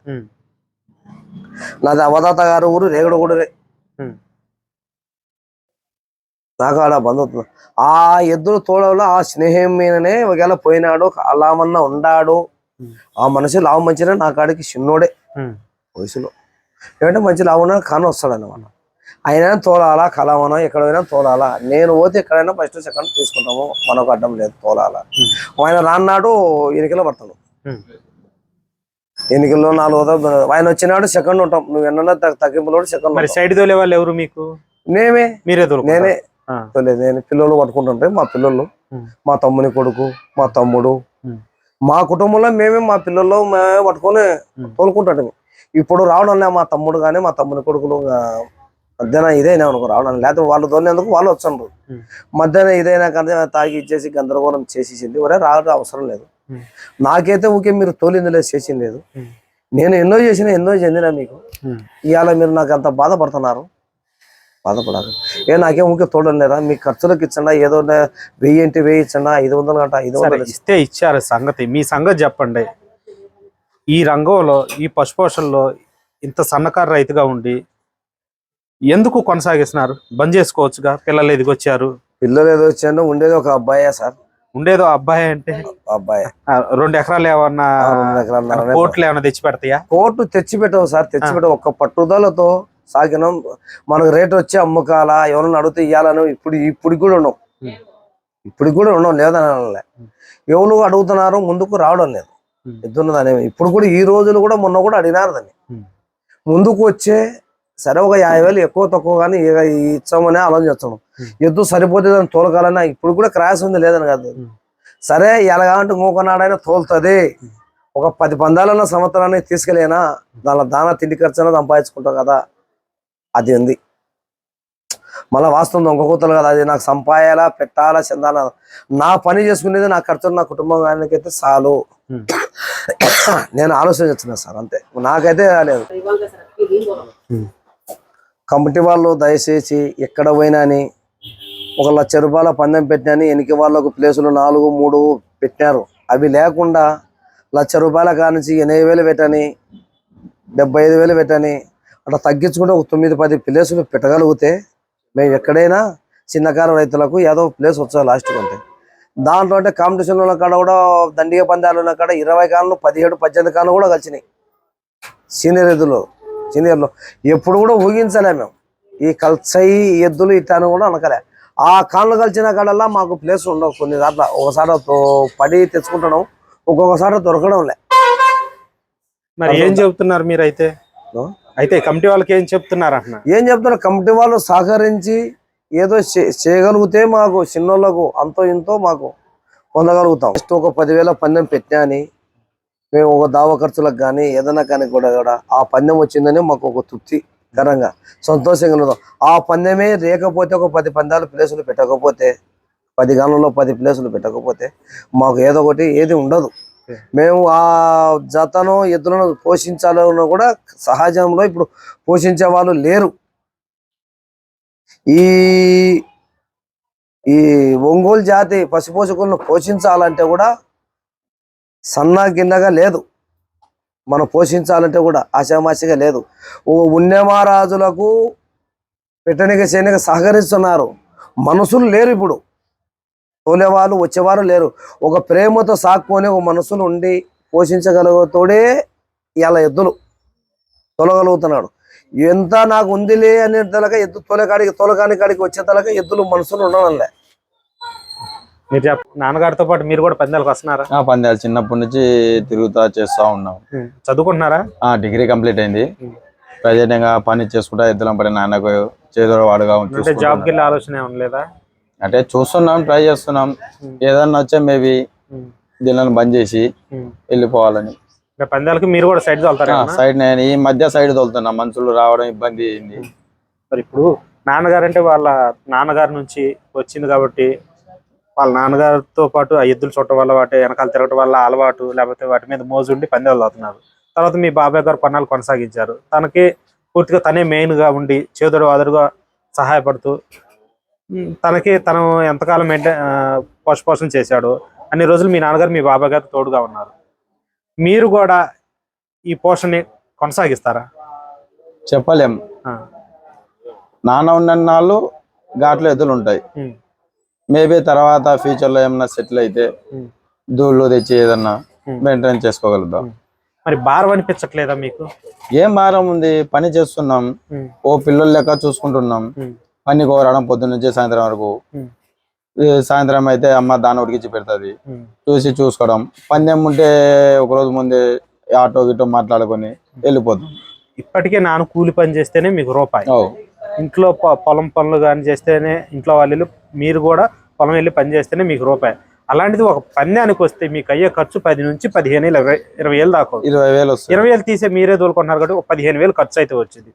నాది అవధాత గారు ఊరు రేగడగూడరే. నాకు ఆడ బంధువుతుంది. ఆ ఎద్దులు తోడలో ఆ స్నేహం మీదనే ఒకవేళ పోయినాడు, అలామన్నా ఉండాడు. ఆ మనిషి లావు మంచిగా నా కాడికి చిన్నోడే వయసులో, ఏమంటే మంచి లావు ఉన్నాడు కానీ వస్తాడు అన్నమాట. అయినా తోలాలా, కలవనా ఎక్కడైనా తోలాలా. నేను పోతే ఎక్కడైనా ఫస్ట్ సెకండ్ తీసుకుంటాము, మనకు అడ్డం లేదు, తోలాలా. ఆయన రాన్నాడు ఎన్నికల్లో పడతాను, ఎన్నికల్లో 4 ఆయన వచ్చినాడు సెకండ్ ఉంటాం. నువ్వు ఎన్న తగ్గింపులో సెకండ్. సైడ్ తోలే వాళ్ళు ఎవరు మీకు? నేనే నేను పిల్లలు పట్టుకుంటుంటే మా పిల్లలు, మా తమ్ముని కొడుకు, మా తమ్ముడు, మా కుటుంబంలో మేమే మా పిల్లలు మేమే పట్టుకొని తోలుకుంటాం. ఇప్పుడు రావడం మా తమ్ముడు కానీ మా తమ్ముని కొడుకులు మధ్యాహ్నం ఇదైనా అనుకో రావడం, లేకపోతే వాళ్ళు తోలేందుకు వాళ్ళు వచ్చారు. మధ్యాహ్నం ఇదైనా కానీ తాగి ఇచ్చేసి గందరగోళం చేసేసింది. ఒరే రావడం అవసరం లేదు, నాకైతే ఊకే మీరు తోలింది లేదు, చేసింది లేదు. నేను ఎన్నో చేసినా ఎన్నో చెందినా మీకు. ఇవాళ మీరు నాకు అంత బాధపడుతున్నారు, బాధపడాలి. నాకేం ఊకే తోడని లేదా? మీ ఖర్చులకు ఇచ్చండా, ఏదో 1000 అంటే 1000 ఇచ్చండా, 500 గంట 500 ఇస్తే ఇచ్చారు. సంగతి మీ సంగతి చెప్పండి. ఈ రంగంలో, ఈ పశుపోషణలో ఇంత సన్నకారు రైతుగా ఉండి ఎందుకు కొనసాగిస్తున్నారు? బంద్ చేసుకోవచ్చుగా. పిల్లలు ఎదిగొచ్చారు. పిల్లలు ఎదిగొచ్చారు. ఉండేది ఒక అబ్బాయే సార్. ఉండేదో అబ్బాయి అంటే అబ్బాయి 2 ఎకరాలు ఏమన్నా, 2 ఎకరాలు కోట్లు ఏమన్నా తెచ్చి పెడతాయా? Court తెచ్చిపెట్టవు sir, తెచ్చిపెట్టవు. ఒక్క పట్టుదలతో సాగినం. మనకు రేటు వచ్చి అమ్ముకాలా, ఎవరన్నా అడిగితే ఇవ్వాలను ఇప్పుడు కూడా ఉండవు, ఇప్పుడు కూడా ఉండవు లేదనలే. ఎవరు అడుగుతున్నారు, ముందుకు రావడం లేదు ఎద్దున్నదాని. ఇప్పుడు కూడా ఈ రోజులు కూడా మొన్న కూడా అడిగినారు దాన్ని. ముందుకు వచ్చే సరే ఒక 50,000 ఎక్కువ తక్కువ కానీ ఇచ్చామని ఆలోచిస్తాము. ఎద్దు సరిపోతే దాన్ని తోలకాలన్నా ఇప్పుడు కూడా క్రాస్ ఉంది లేదని కాదు. సరే ఎలాగంటే ఇంకొకనాడైనా తోలుతుంది, ఒక 10 పందాలన్న సంవత్సరాన్ని తీసుకెళ్ళేనా, దాని దానా తిండి ఖర్చు సంపాదించుకుంటాం కదా, అది ఉంది. మళ్ళీ వాస్తవం ఇంకొకతలు కదా, అది నాకు సంపాయాలా, పెట్టాలా, చెందాలా. నా పని చేసుకునేది నా ఖర్చులు నా కుటుంబానికైతే చాలు, నేను ఆలోచించున్నా సార్, అంతే. నాకైతే లేదు. కమిటీ వాళ్ళు దయచేసి ఎక్కడ పోయినా అని 1,00,000 రూపాయల పందెం పెట్టినని ఎనికి వాళ్ళకు ప్లేసులు 4, 3 పెట్టినారు. అవి లేకుండా 1,00,000 రూపాయల కానించి 80,000 పెట్టని, 75,000 పెట్టని అట్లా తగ్గించుకుంటే ఒక 9-10 ప్లేసులు పెట్టగలిగితే మేము ఎక్కడైనా చిన్నకారు రైతులకు ఏదో ప్లేస్ వచ్చా లాస్ట్ కొంటే. దాంట్లో అంటే కాంపిటీషన్ల కాడ కూడా దండిగా పందాలు ఉన్న కాడ 20 కాళ్ళు 17-18 కాళ్ళు కూడా కలిసినాయి సీనియర్లో. ఎప్పుడు కూడా ఊహించలే మేము ఈ కలిసాయి ఎద్దులు ఇట్టాను కూడా అనకలే. ఆ కాళ్ళు కలిసిన కాడల్లా మాకు ప్లేస్ ఉండవు. కొన్ని దాంట్లో ఒకసారి పడి తెచ్చుకుంటాం, ఒక్కొక్కసారి దొరకడం లే. మరి ఏం చెబుతున్నారు మీరు? అయితే కమిటీ వాళ్ళకి ఏం చెప్తున్నారు అంటున్నా? ఏం చెప్తున్నారు, కమిటీ వాళ్ళు సహకరించి ఏదో చేయగలిగితే మాకు చిన్నోళ్ళకు అంతో ఇంతో మాకు పొందగలుగుతాం. జస్ట్ ఒక 10,000 పందెం పెట్టినా అని మేము ఒక దావా ఖర్చులకు కానీ ఏదైనా కానీ కూడా ఆ పందెం వచ్చిందని మాకు ఒక తృప్తికరంగా సంతోషంగా ఉన్నాం. ఆ పందెమే లేకపోతే ఒక 10 పందాలు ప్లేసులు పెట్టకపోతే, 10 గానుల్లో 10 ప్లేసులు పెట్టకపోతే మాకు ఏదో ఒకటి ఏది ఉండదు. మేము ఆ జతను ఎద్దులను పోషించాలన్నా కూడా సహజంలో ఇప్పుడు పోషించే వాళ్ళు లేరు. ఈ ఒంగోలు జాతి పశుపోషకులను పోషించాలంటే కూడా సన్నా గిన్నెగా లేదు. మనం పోషించాలంటే కూడా ఆశామాషిగా లేదు. ఉన్నమారాజులకు పెట్టనిక చేయనిక సహకరిస్తున్నారు, మనుషులు లేరు. ఇప్పుడు తోలేవాళ్ళు వచ్చేవారు లేరు. ఒక ప్రేమతో సాక్కుని ఒక మనసులు ఉండి పోషించగలుగుతోడే ఇలా ఎద్దులు తొలగలుగుతున్నాడు. ఎంత నాకు ఉందిలే అనే తలక ఎద్దు తొలగాని కాడికి వచ్చే తలక ఎద్దులు మనసులు ఉండడంలే. మీరు నాన్నగారితో పాటు మీరు కూడా పందాలకు వస్తున్నారా? పందాలు చిన్నప్పటి నుంచి తిరుగుతా చేస్తా ఉన్నాం. చదువుకుంటున్నారా? డిగ్రీ కంప్లీట్ అయింది. ప్రజెంట్గా పని చేసుకుంటా ఎద్దులం పడి నాన్నకు చేదోడు వాడుగా జాబ్ కి ఆలోచన ఏమన్నా లేదా? అంటే చూస్తున్నాం, ట్రై చేస్తున్నాం. ఏదన్నా వచ్చే మేబీ దీనిని బంద్ చేసి వెళ్ళిపోవాలని. పందాలకి మీరు కూడా సైడ్ తోలుతారా? సైడ్ నేను ఈ మధ్య సైడ్ తోలుతున్నా, మనుషులు రావడం ఇబ్బంది అయింది. మరి ఇప్పుడు నాన్నగారు అంటే వాళ్ళ నాన్నగారి నుంచి వచ్చింది కాబట్టి వాళ్ళ నాన్నగారితో పాటు ఆ ఎద్దులు చుట్టం వల్ల వాటి వెనకాల తిరగటం వల్ల అలవాటు, లేకపోతే వాటి మీద మోజు ఉండి పందాలు అవుతున్నారు. తర్వాత మీ బాబాయ్ గారు పన్నాలు కొనసాగించారు. తనకి పూర్తిగా తనే మెయిన్ గా ఉండి చేదుడు వాదుడుగా సహాయపడుతూ తను ఎంతకాలం పోషణ చేశాడు అన్ని రోజులు మీ నాన్నగారు మీ బాబాయ్ గారు తోడుగా ఉన్నారు. మీరు కూడా ఈ పోషణని కొనసాగిస్తారా? చెప్పలేం. నాన్న ఉన్నన్నాళ్ళు ఘాట్లో ఎద్దులు ఉంటాయి. మేబీ తర్వాత ఫ్యూచర్ లో ఏమన్నా సెటిల్ అయితే దూళ్ళు తెచ్చి ఏదన్నా మెయింటైన్ చేసుకోగలుగుతాం. మరి భారం అనిపించట్లేదా మీకు? ఏం భారం ఉంది, పని చేస్తున్నాం, ఓ పిల్లలు లెక్క చూసుకుంటున్నాం. పని కోరడం పొద్దున్న నుంచి సాయంత్రం వరకు. సాయంత్రం అయితే అమ్మ దాన్ని ఉడికించి పెడుతుంది, చూసుకోవడం. పందెం ఉంటే ఒకరోజు ముందే ఆటో గిటో మాట్లాడుకొని వెళ్ళిపోతాం. ఇప్పటికే నాన్న కూలి పని చేస్తేనే మీకు రూపాయి, ఇంట్లో పొలం పనులు కానీ చేస్తేనే ఇంట్లో వాళ్ళు, మీరు కూడా పొలం వెళ్ళి పని చేస్తేనే మీకు రూపాయి. అలాంటిది ఒక పందానికి వస్తే మీకు అయ్యే ఖర్చు 10 నుంచి 15, 20 దాకా. 20,000 తీసే మీరే తోలుకుంటున్నారు కాబట్టి 15,000 ఖర్చు అయితే వచ్చింది.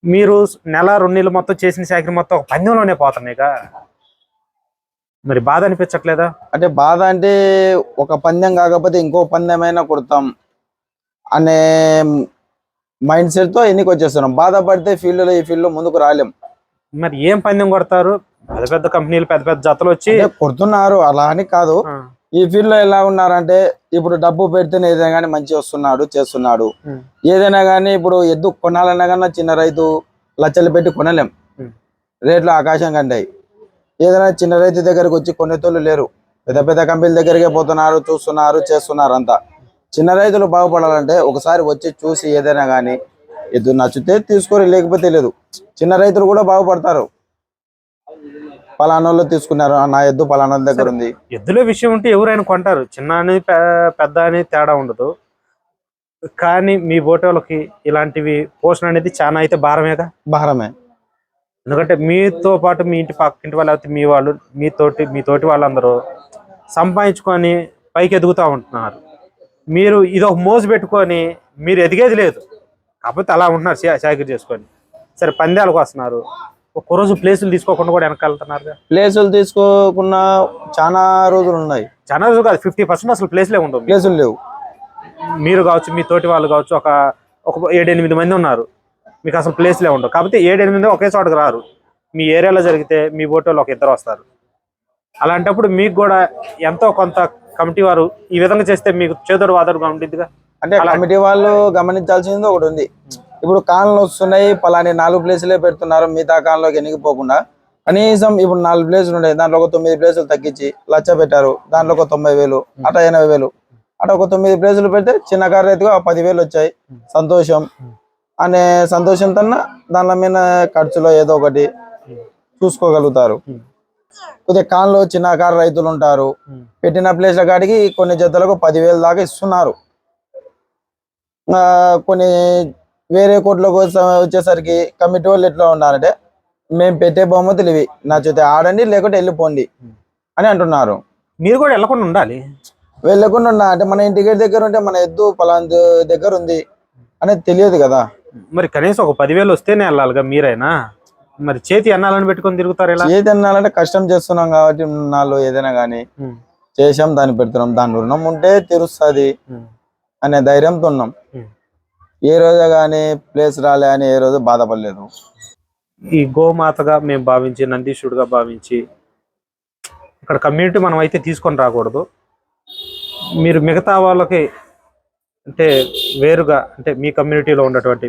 మీరు నెల 2 నెలలు మొత్తం చేసిన శాఖ మొత్తం ఒక పందెంలోనే పోతున్నాయిగా, మరి బాధ అనిపించట్లేదా? అంటే బాధ అంటే ఒక పందెం కాకపోతే ఇంకో పందెమైనా కొడతాం అనే మైండ్ సెట్ తో ఎన్నికి వచ్చేస్తున్నాం. బాధపడితే ఈ ఫీల్డ్ లో ముందుకు రాలేం. మరి ఏం పందెం కొడతారు? పెద్ద పెద్ద కంపెనీలు పెద్ద పెద్ద జతలు వచ్చి కొడుతున్నారు, అలా అని కాదు. ఈ ఫీల్డ్ లో ఎలా ఉన్నారంటే ఇప్పుడు డబ్బు పెడితేనే ఏదైనా కానీ మంచి వస్తున్నాడు, చేస్తున్నాడు. ఏదైనా కానీ ఇప్పుడు ఎద్దు కొనాలన్నా కన్నా చిన్న రైతు లక్షలు పెట్టి కొనలేం, రేట్లు ఆకాశం కంటాయి. ఏదైనా చిన్న రైతు దగ్గరకు వచ్చి కొనేతోళ్ళు లేరు, పెద్ద పెద్ద కంపెనీల దగ్గరికే పోతున్నారు, చూస్తున్నారు, చేస్తున్నారు. అంతా చిన్న రైతులు బాగుపడాలంటే ఒకసారి వచ్చి చూసి ఏదైనా కానీ ఎద్దు నచ్చితే తీసుకొని, లేకపోతే లేదు. చిన్న రైతులు కూడా బాగుపడతారు. పలానోళ్ళు తీసుకున్నారు, నా ఎద్దు పలానోళ్ళ దగ్గర ఉంది. ఎద్దుల విషయం ఉంటే ఎవరైనా కొంటారు, చిన్న అని పెద్ద అని తేడా ఉండదు. కానీ మీ బోటోలకి ఇలాంటివి పోషణ అనేది చాలా అయితే భారమేగా? భారమే. ఎందుకంటే మీతో పాటు మీ ఇంటి పక్కింటి వాళ్ళు, అయితే మీ వాళ్ళు, మీ తోటి వాళ్ళందరూ సంపాదించుకొని పైకి ఎదుగుతూ ఉంటున్నారు. మీరు ఇది ఒక మోజు పెట్టుకొని మీరు ఎదిగేది లేదు, కాకపోతే అలా ఉంటున్నారు చాకరీ చేసుకొని. సరే పందాలకు వస్తున్నారు, ఒక్కరోజు ప్లేసులు తీసుకోకుండా కూడా వెనకాలుతున్నారు. ప్లేసులు తీసుకోకుండా చాలా రోజులు ఉన్నాయి. చాలా రోజులు కాదు, 50% అసలు ప్లేస్లే ఉండవు, ప్లేసులు లేవు. మీరు కావచ్చు, మీ తోటి వాళ్ళు కావచ్చు, ఒక 7-8 మంది ఉన్నారు, మీకు అసలు ప్లేస్లే ఉండవు. కాకపోతే 7-8 మంది ఒకే చోటకు రారు. మీ ఏరియాలో జరిగితే మీ బోటోళ్ళు ఒక 2 వస్తారు. అలాంటప్పుడు మీకు కూడా ఎంతో కొంత కమిటీ వారు ఈ విధంగా చేస్తే మీకు చేదోడు వాదోడుగా ఉండిద్దిగా. అంటే కమిటీ వాళ్ళు గమనించాల్సింది ఒకటి ఉంది. ఇప్పుడు కాన్లు వస్తున్నాయి, పలాని 4 ప్లేసులే పెడుతున్నారు, మిగతా కాన్లోకి ఎనిగిపోకుండా కనీసం ఇప్పుడు 4 ప్లేసులు ఉన్నాయి, దాంట్లో ఒక 9 ప్లేసులు తగ్గించి 1,00,000 పెట్టారు, దాంట్లో ఒక 90,000, అట 80,000, అట ఒక 9 ప్లేసులు పెడితే చిన్న కారు రైతుగా 10,000 వచ్చాయి, సంతోషం అనే సంతోషం కన్నా దానిలో మీద ఖర్చులో ఏదో ఒకటి చూసుకోగలుగుతారు. కొద్దిగా కాన్లో చిన్న కారు రైతులు ఉంటారు, పెట్టిన ప్లేస్ల కాడికి కొన్ని జతలకు 10,000 దాకా ఇస్తున్నారు. కొన్ని వేరే కోట్లకు వచ్చేసరికి కమిటీ వాళ్ళు ఎట్లా ఉన్నారంటే, మేము పెట్టే బహుమతులు ఇవి, నచ్చితే ఆడండి లేకుంటే వెళ్ళిపోండి అని అంటున్నారు. మీరు కూడా వెళ్ళకుండా ఉండాలి. వెళ్ళకుండా ఉన్నా అంటే మన ఇంటికి దగ్గర ఉంటే మన ఎద్దు పలానా దగ్గర ఉంది అనేది తెలియదు కదా. మరి కనీసం ఒక 10,000 వస్తేనే వెళ్ళాలిగా మీరైనా. మరి చేతి అన్నాలని పెట్టుకొని తిరుగుతారు. ఇలా చేతి అన్నాలంటే కష్టం చేస్తున్నాం కాబట్టి నాలో ఏదైనా కానీ చేసాం, దాన్ని పెడుతున్నాం, దాని రుణం ఉంటే తీరుస్తుంది అనే ధైర్యంతో ఉన్నాం. ఏ రోజు కానీ ప్లేస్ రాలే అని ఏ రోజు బాధపడలేదు. ఈ గోమాతగా మేము భావించి, నందీశుడిగా భావించి ఇక్కడ కమ్యూనిటీ మనం అయితే తీసుకొని రాకూడదు. మీరు మిగతా వాళ్ళకి అంటే వేరుగా, అంటే మీ కమ్యూనిటీలో ఉన్నటువంటి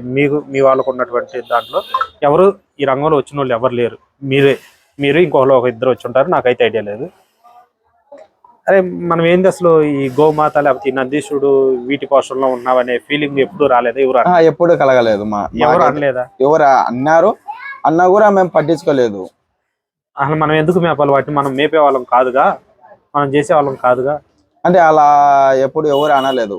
మీ వాళ్ళకు ఉన్నటువంటి దాంట్లో ఎవరు ఈ రంగంలో వచ్చిన వాళ్ళు ఎవరు లేరు. మీరు ఇంకోళ్ళు 1-2 వచ్చి ఉంటారు, నాకైతే ఐడియా లేదు. అరే మనం ఏంది అసలు ఈ గోమాత లేకపోతే ఈ నందీశుడు వీటి పోషణలో ఉన్నావనే ఫీలింగ్ ఎప్పుడు రాలేదు? ఎప్పుడు కలగలేదు. ఎవరు అనలేదా? ఎవరు అన్నారు, అన్నా కూడా మేము పట్టించుకోలేదు. అసలు మనం ఎందుకు మేపాలి వాటిని? మనం మేపే వాళ్ళం కాదుగా, మనం చేసే వాళ్ళం కాదుగా. అంటే అలా ఎప్పుడు ఎవరు అనలేదు.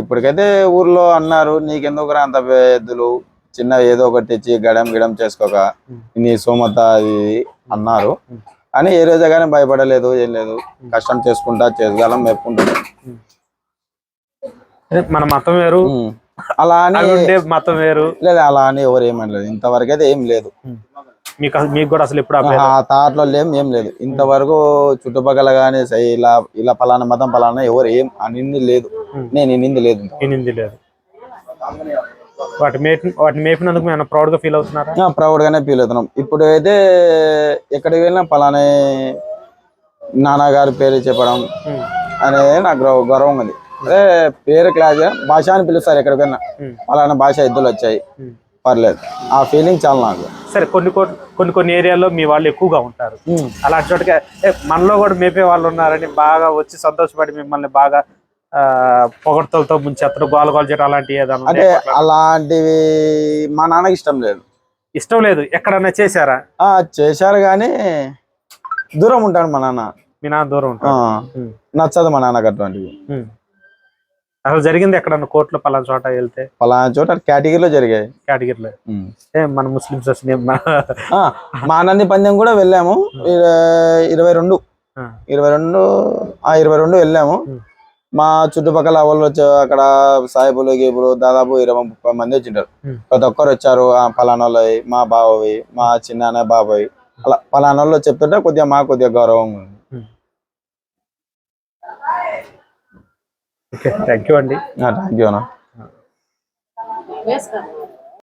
ఇప్పటికైతే ఊర్లో అన్నారు, నీకెందుకురా అంత ఎద్దులు, చిన్న ఏదో ఒకటి తెచ్చి గడం గిడం చేసుకోక నీ సోమత అది అన్నారు. అని ఏ రోజే కానీ భయపడలేదు, ఏం లేదు. కష్టం చేసుకుంటా చేయగలం, మేపుకుంటాం. మన మతం వేరు, అలా అని మతం వేరు లేదు, అలా అని ఎవరు ఏమనలేదు. ఇంతవరకు అయితే ఏం లేదు. మీకు కూడా అసలు ఎప్పుడు ఆ తాటలో ఏం లేదు ఇంతవరకు. చుట్టుపక్కల గానీ ఇలా ఇలా పలానా మతం పలానా ఎవరు ఏం అనింది లేదు. నేను ఇనింది లేదు. వాటిని మేపినందుకు మేము ప్రౌడ్ గా ఫీల్ అవుతున్నారా? ప్రౌడ్ గానే ఫీల్ అవుతున్నాం. ఇప్పుడు అయితే ఎక్కడికి వెళ్ళినా పలానా నాన్నగారి పేరు చెప్పడం అనేది నాకు గౌరవం ఉంది. అదే పేరు క్లాస్ భాష అని పిలుస్తారు ఎక్కడికైనా, పలానా భాష ఎద్దులు వచ్చాయి, పర్లేదు. ఆ ఫీలింగ్ చాలా నాకు. సరే, కొన్ని ఏరియాల్లో మీ వాళ్ళు ఎక్కువగా ఉంటారు. అలాంటి చోటకి మనలో కూడా మేపే వాళ్ళు ఉన్నారని బాగా వచ్చి సంతోషపడి మిమ్మల్ని బాగా పొగడ్తలతో ముంచెత్తడం, గోల చేయడం అలాంటివి ఏదైనా? అంటే అలాంటివి మా నాన్నకి ఇష్టం లేదు. ఎక్కడన్నా చేశారా? చేశారు కానీ దూరం ఉంటాడు మా నాన్న. మీ నాన్న దూరం ఉంటాడు, నచ్చదు మా నాన్నకి అటువంటివి. అసలు జరిగింది ఎక్కడన్నా కోర్టులో పలానా చోట వెళ్తే? పలానా చోట కేటగిరీలో జరిగాయి. కేటగిరీలో మన ముస్లిమ్స్ మా నంది పందెం కూడా వెళ్ళాము. 22 వెళ్ళాము. మా చుట్టుపక్కల వాళ్ళు వచ్చి అక్కడ సాయిబులు గీబులు దాదాపు 20-30 మంది వచ్చింటారు. ప్రతి ఒక్కరు వచ్చారు. పలానా వాళ్ళవి, మా బావవి, మా చిన్న బాబాయ్, అలా పలానా వాళ్ళు చెప్తుంటే కొద్దిగా మాకు కొద్దిగా గౌరవం ఉంది. థ్యాంక్ యూ అండి. థ్యాంక్ యూ అన్న.